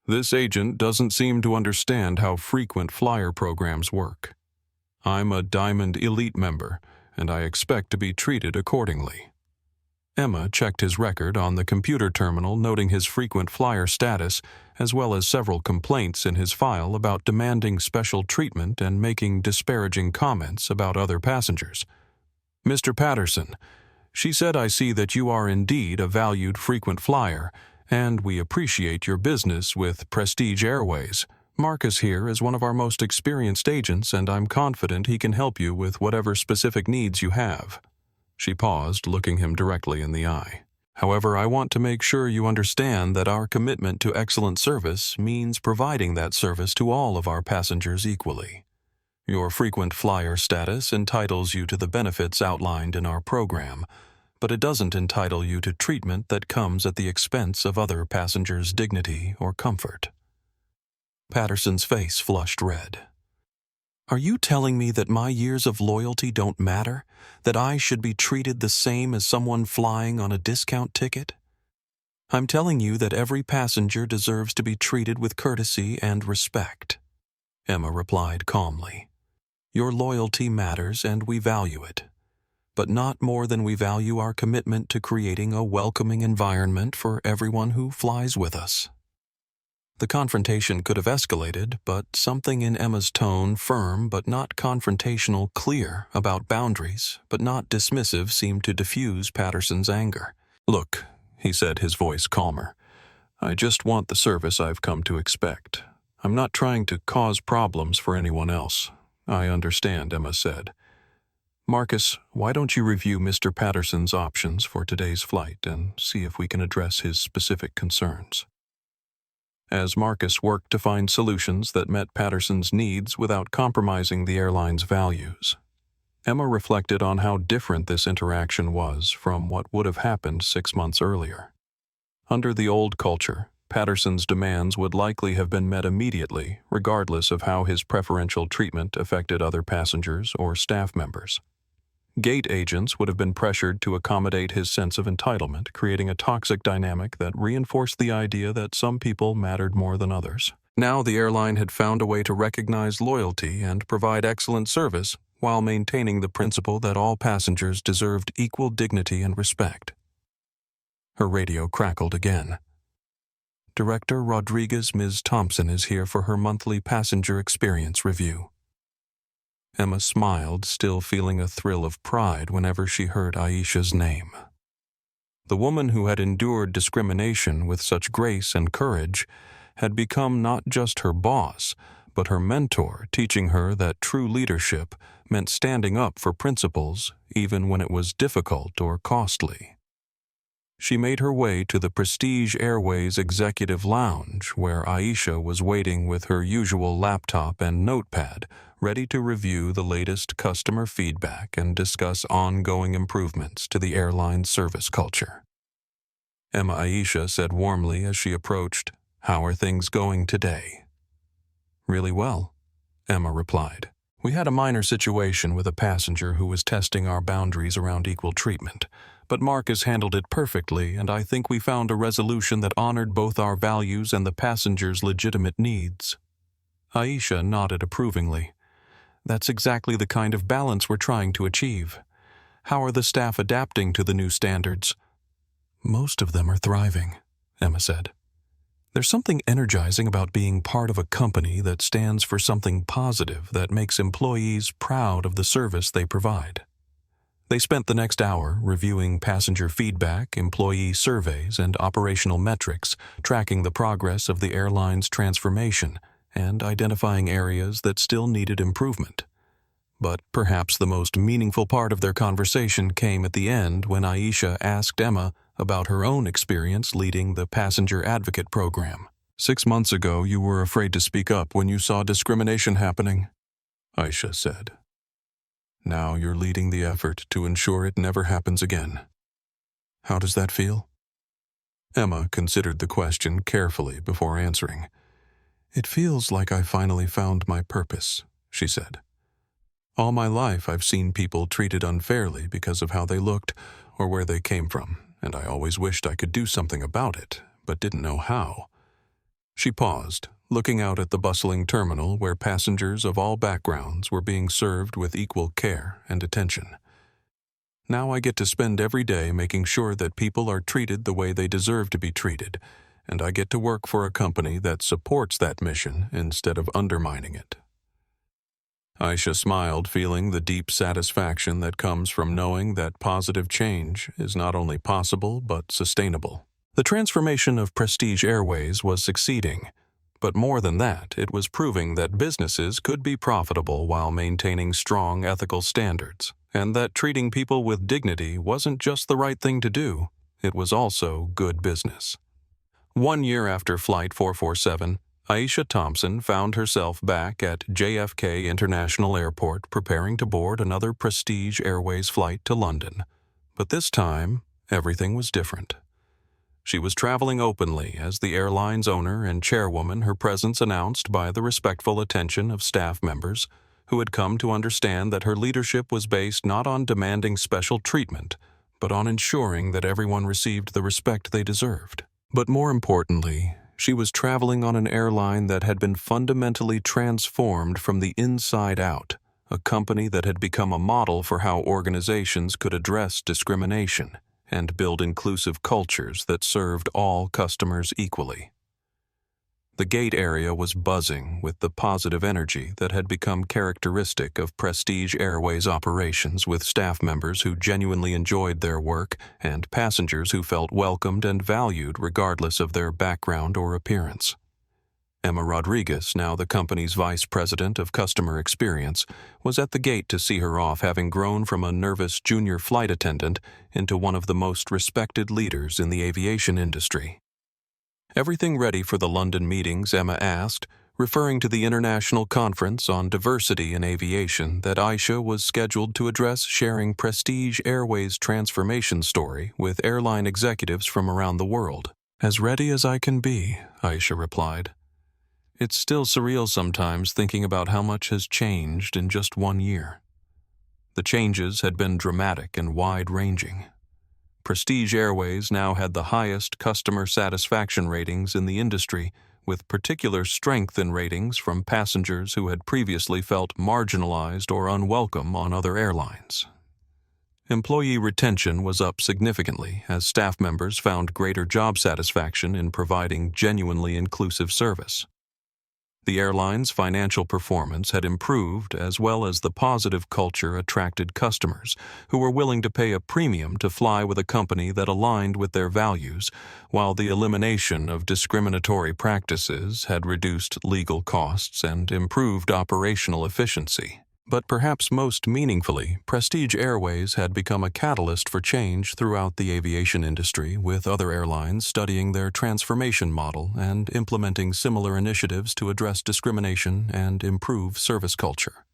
"This agent doesn't seem to understand how frequent flyer programs work. I'm a Diamond Elite member, and I expect to be treated accordingly." Emma checked his record on the computer terminal, noting his frequent flyer status, as well as several complaints in his file about demanding special treatment and making disparaging comments about other passengers. "Mr. Patterson, she said I see that you are indeed a valued frequent flyer, and we appreciate your business with Prestige Airways. Marcus here is one of our most experienced agents, and I'm confident he can help you with whatever specific needs you have." She paused, looking him directly in the eye. "However, I want to make sure you understand that our commitment to excellent service means providing that service to all of our passengers equally. Your frequent flyer status entitles you to the benefits outlined in our program, but it doesn't entitle you to treatment that comes at the expense of other passengers' dignity or comfort." Patterson's face flushed red. "Are you telling me that my years of loyalty don't matter? That I should be treated the same as someone flying on a discount ticket? I'm telling you that every passenger deserves to be treated with courtesy and respect," Emma replied calmly. "Your loyalty matters and we value it, but not more than we value our commitment to creating a welcoming environment for everyone who flies with us." The confrontation could have escalated, but something in Emma's tone, firm but not confrontational, clear about boundaries but not dismissive, seemed to diffuse Patterson's anger. "Look," he said, his voice calmer, "I just want the service I've come to expect. I'm not trying to cause problems for anyone else." "I understand," Emma said. "Marcus, why don't you review Mr. Patterson's options for today's flight and see if we can address his specific concerns?" As Marcus worked to find solutions that met Patterson's needs without compromising the airline's values, Emma reflected on how different this interaction was from what would have happened 6 months earlier. Under the old culture, Patterson's demands would likely have been met immediately, regardless of how his preferential treatment affected other passengers or staff members. Gate agents would have been pressured to accommodate his sense of entitlement, creating a toxic dynamic that reinforced the idea that some people mattered more than others. Now the airline had found a way to recognize loyalty and provide excellent service while maintaining the principle that all passengers deserved equal dignity and respect. Her radio crackled again. "Director Rodriguez, Ms. Thompson is here for her monthly passenger experience review." Emma smiled, still feeling a thrill of pride whenever she heard Aisha's name. The woman who had endured discrimination with such grace and courage had become not just her boss, but her mentor, teaching her that true leadership meant standing up for principles even when it was difficult or costly. She made her way to the Prestige Airways executive lounge, where Aisha was waiting with her usual laptop and notepad, ready to review the latest customer feedback and discuss ongoing improvements to the airline's service culture. Emma Aisha said warmly as she approached, "How are things going today?" "Really well," Emma replied. "We had a minor situation with a passenger who was testing our boundaries around equal treatment, but Marcus handled it perfectly, and I think we found a resolution that honored both our values and the passenger's legitimate needs." Aisha nodded approvingly. "That's exactly the kind of balance we're trying to achieve. How are the staff adapting to the new standards?" "Most of them are thriving," Emma said. "There's something energizing about being part of a company that stands for something positive that makes employees proud of the service they provide." They spent the next hour reviewing passenger feedback, employee surveys, and operational metrics, tracking the progress of the airline's transformation and identifying areas that still needed improvement. But perhaps the most meaningful part of their conversation came at the end when Aisha asked Emma about her own experience leading the passenger advocate program. "6 months ago, you were afraid to speak up when you saw discrimination happening," Aisha said. Now you're leading the effort to ensure it never happens again. How does that feel? Emma considered the question carefully before answering. It feels like I finally found my purpose, she said. All my life I've seen people treated unfairly because of how they looked or where they came from, and I always wished I could do something about it, but didn't know how. She paused, looking out at the bustling terminal where passengers of all backgrounds were being served with equal care and attention. Now I get to spend every day making sure that people are treated the way they deserve to be treated, and I get to work for a company that supports that mission instead of undermining it. Aisha smiled, feeling the deep satisfaction that comes from knowing that positive change is not only possible but sustainable. The transformation of Prestige Airways was succeeding, but more than that, it was proving that businesses could be profitable while maintaining strong ethical standards, and that treating people with dignity wasn't just the right thing to do, it was also good business. 1 year after Flight 447, Aisha Thompson found herself back at JFK International Airport preparing to board another Prestige Airways flight to London. But this time, everything was different. She was traveling openly as the airline's owner and chairwoman, her presence announced by the respectful attention of staff members who had come to understand that her leadership was based not on demanding special treatment, but on ensuring that everyone received the respect they deserved. But more importantly, she was traveling on an airline that had been fundamentally transformed from the inside out, a company that had become a model for how organizations could address discrimination and build inclusive cultures that served all customers equally. The gate area was buzzing with the positive energy that had become characteristic of Prestige Airways operations, with staff members who genuinely enjoyed their work and passengers who felt welcomed and valued regardless of their background or appearance. Emma Rodriguez, now the company's vice president of customer experience, was at the gate to see her off, having grown from a nervous junior flight attendant into one of the most respected leaders in the aviation industry. Everything ready for the London meetings, Emma asked, referring to the International Conference on Diversity in Aviation that Aisha was scheduled to address, sharing Prestige Airways' transformation story with airline executives from around the world. As ready as I can be, Aisha replied. It's still surreal sometimes thinking about how much has changed in just 1 year. The changes had been dramatic and wide-ranging. Prestige Airways now had the highest customer satisfaction ratings in the industry, with particular strength in ratings from passengers who had previously felt marginalized or unwelcome on other airlines. Employee retention was up significantly as staff members found greater job satisfaction in providing genuinely inclusive service. The airline's financial performance had improved, as well as the positive culture attracted customers who were willing to pay a premium to fly with a company that aligned with their values, while the elimination of discriminatory practices had reduced legal costs and improved operational efficiency. But perhaps most meaningfully, Prestige Airways had become a catalyst for change throughout the aviation industry, with other airlines studying their transformation model and implementing similar initiatives to address discrimination and improve service culture.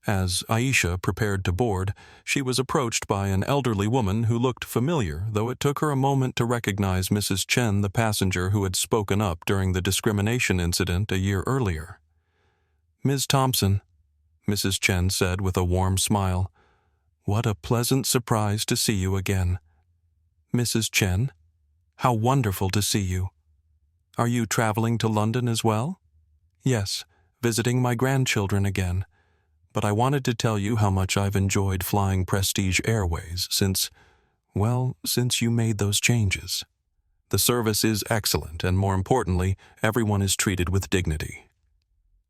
As Aisha prepared to board, she was approached by an elderly woman who looked familiar, though it took her a moment to recognize Mrs. Chen, the passenger who had spoken up during the discrimination incident a year earlier. "Ms. Thompson," Mrs. Chen said with a warm smile, "what a pleasant surprise to see you again." "Mrs. Chen, how wonderful to see you. Are you traveling to London as well?" "Yes, visiting my grandchildren again. But I wanted to tell you how much I've enjoyed flying Prestige Airways since you made those changes. The service is excellent, and more importantly, everyone is treated with dignity."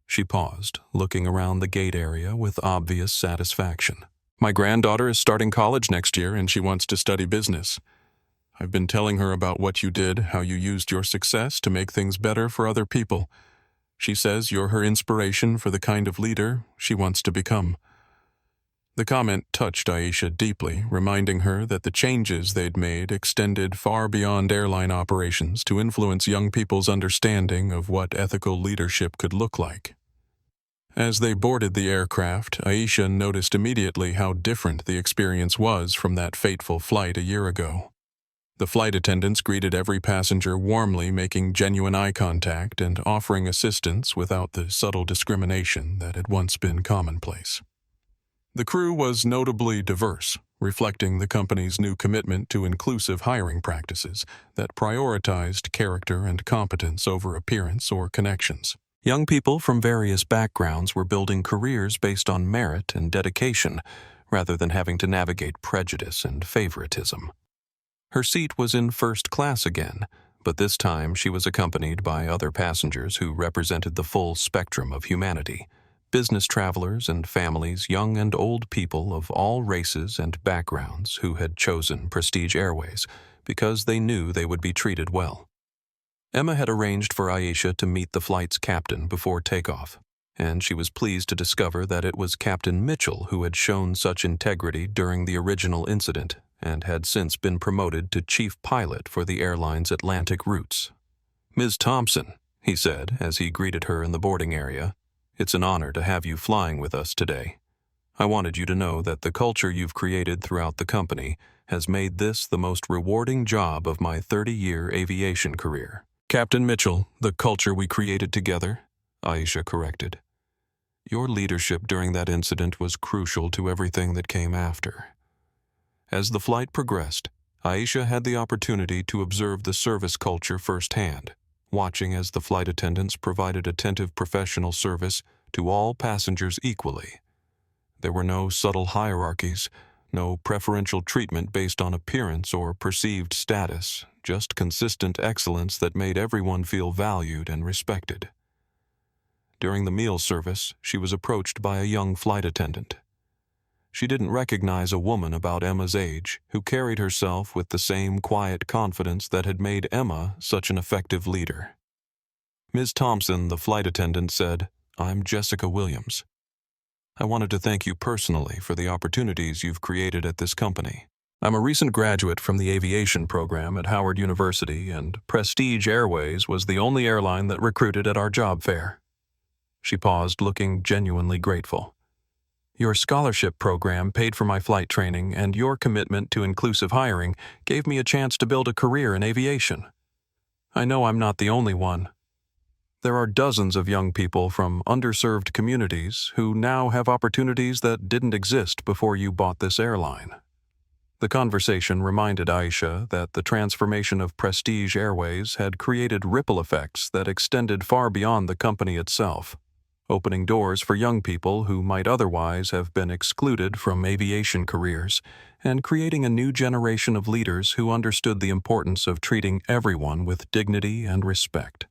She paused, looking around the gate area with obvious satisfaction. "My granddaughter is starting college next year, and she wants to study business. I've been telling her about what you did, how you used your success to make things better for other people. She says you're her inspiration for the kind of leader she wants to become." The comment touched Aisha deeply, reminding her that the changes they'd made extended far beyond airline operations to influence young people's understanding of what ethical leadership could look like. As they boarded the aircraft, Aisha noticed immediately how different the experience was from that fateful flight a year ago. The flight attendants greeted every passenger warmly, making genuine eye contact and offering assistance without the subtle discrimination that had once been commonplace. The crew was notably diverse, reflecting the company's new commitment to inclusive hiring practices that prioritized character and competence over appearance or connections. Young people from various backgrounds were building careers based on merit and dedication, rather than having to navigate prejudice and favoritism. Her seat was in first class again, but this time she was accompanied by other passengers who represented the full spectrum of humanity: business travelers and families, young and old people of all races and backgrounds who had chosen Prestige Airways because they knew they would be treated well. Emma had arranged for Aisha to meet the flight's captain before takeoff, and she was pleased to discover that it was Captain Mitchell who had shown such integrity during the original incident and had since been promoted to chief pilot for the airline's Atlantic routes. "Ms. Thompson," he said as he greeted her in the boarding area, "it's an honor to have you flying with us today. I wanted you to know that the culture you've created throughout the company has made this the most rewarding job of my 30-year aviation career." "Captain Mitchell, the culture we created together," Aisha corrected. "Your leadership during that incident was crucial to everything that came after." As the flight progressed, Aisha had the opportunity to observe the service culture firsthand, watching as the flight attendants provided attentive professional service to all passengers equally. There were no subtle hierarchies, no preferential treatment based on appearance or perceived status, just consistent excellence that made everyone feel valued and respected. During the meal service, she was approached by a young flight attendant. She didn't recognize a woman about Emma's age who carried herself with the same quiet confidence that had made Emma such an effective leader. "Ms. Thompson," the flight attendant said, "I'm Jessica Williams. I wanted to thank you personally for the opportunities you've created at this company. I'm a recent graduate from the aviation program at Howard University, and Prestige Airways was the only airline that recruited at our job fair." She paused, looking genuinely grateful. "Your scholarship program paid for my flight training, and your commitment to inclusive hiring gave me a chance to build a career in aviation. I know I'm not the only one. There are dozens of young people from underserved communities who now have opportunities that didn't exist before you bought this airline." The conversation reminded Aisha that the transformation of Prestige Airways had created ripple effects that extended far beyond the company itself, opening doors for young people who might otherwise have been excluded from aviation careers, and creating a new generation of leaders who understood the importance of treating everyone with dignity and respect.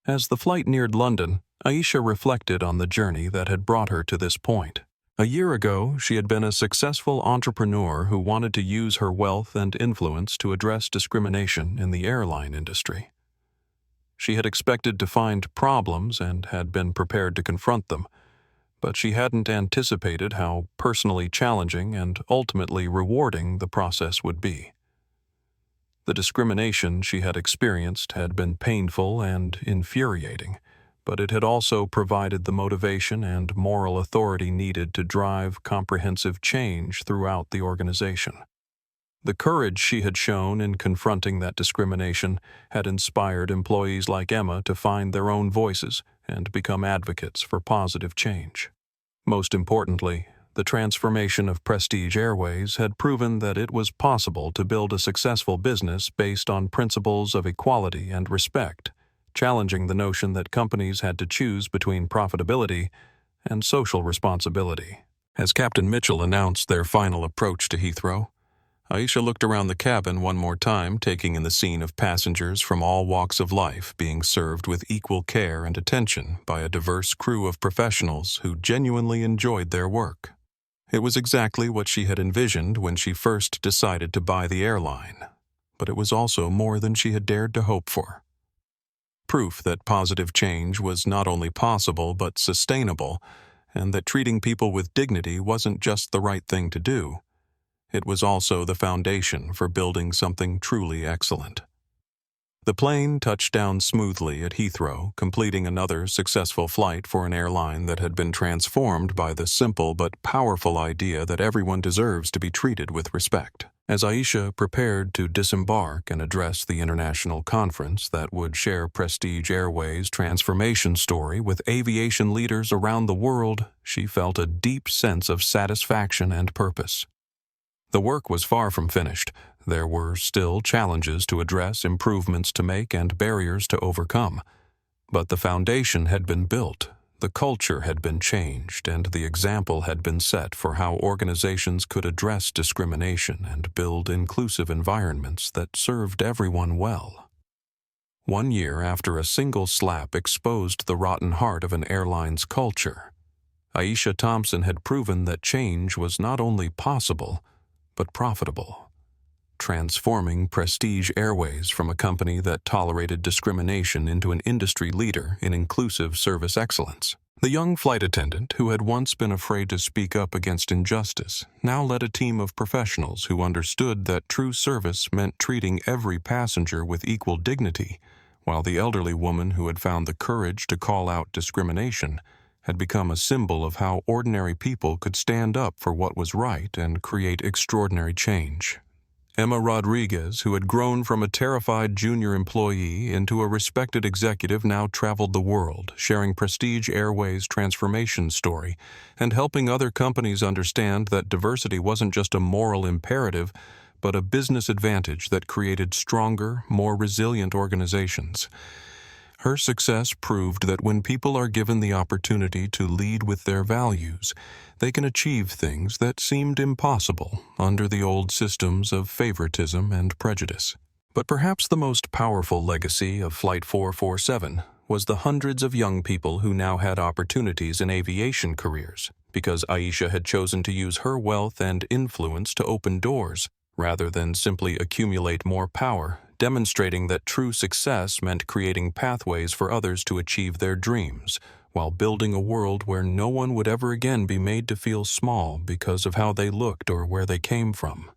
As the flight neared London, Aisha reflected on the journey that had brought her to this point. A year ago, she had been a successful entrepreneur who wanted to use her wealth and influence to address discrimination in the airline industry. She had expected to find problems and had been prepared to confront them, but she hadn't anticipated how personally challenging and ultimately rewarding the process would be. The discrimination she had experienced had been painful and infuriating, but it had also provided the motivation and moral authority needed to drive comprehensive change throughout the organization. The courage she had shown in confronting that discrimination had inspired employees like Emma to find their own voices and become advocates for positive change. Most importantly, the transformation of Prestige Airways had proven that it was possible to build a successful business based on principles of equality and respect, challenging the notion that companies had to choose between profitability and social responsibility. As Captain Mitchell announced their final approach to Heathrow, Aisha looked around the cabin one more time, taking in the scene of passengers from all walks of life being served with equal care and attention by a diverse crew of professionals who genuinely enjoyed their work. It was exactly what she had envisioned when she first decided to buy the airline, but it was also more than she had dared to hope for. Proof that positive change was not only possible but sustainable, and that treating people with dignity wasn't just the right thing to do. It was also the foundation for building something truly excellent. The plane touched down smoothly at Heathrow, completing another successful flight for an airline that had been transformed by the simple but powerful idea that everyone deserves to be treated with respect. As Aisha prepared to disembark and address the international conference that would share Prestige Airways' transformation story with aviation leaders around the world, she felt a deep sense of satisfaction and purpose. The work was far from finished. There were still challenges to address, improvements to make, and barriers to overcome. But the foundation had been built, the culture had been changed, and the example had been set for how organizations could address discrimination and build inclusive environments that served everyone well. 1 year after a single slap exposed the rotten heart of an airline's culture, Aisha Thompson had proven that change was not only possible, but profitable, transforming Prestige Airways from a company that tolerated discrimination into an industry leader in inclusive service excellence. The young flight attendant, who had once been afraid to speak up against injustice, now led a team of professionals who understood that true service meant treating every passenger with equal dignity, while the elderly woman who had found the courage to call out discrimination had become a symbol of how ordinary people could stand up for what was right and create extraordinary change. Emma Rodriguez, who had grown from a terrified junior employee into a respected executive, now traveled the world, sharing Prestige Airways' transformation story and helping other companies understand that diversity wasn't just a moral imperative, but a business advantage that created stronger, more resilient organizations. Her success proved that when people are given the opportunity to lead with their values, they can achieve things that seemed impossible under the old systems of favoritism and prejudice. But perhaps the most powerful legacy of Flight 447 was the hundreds of young people who now had opportunities in aviation careers, because Aisha had chosen to use her wealth and influence to open doors, rather than simply accumulate more power, demonstrating that true success meant creating pathways for others to achieve their dreams, while building a world where no one would ever again be made to feel small because of how they looked or where they came from.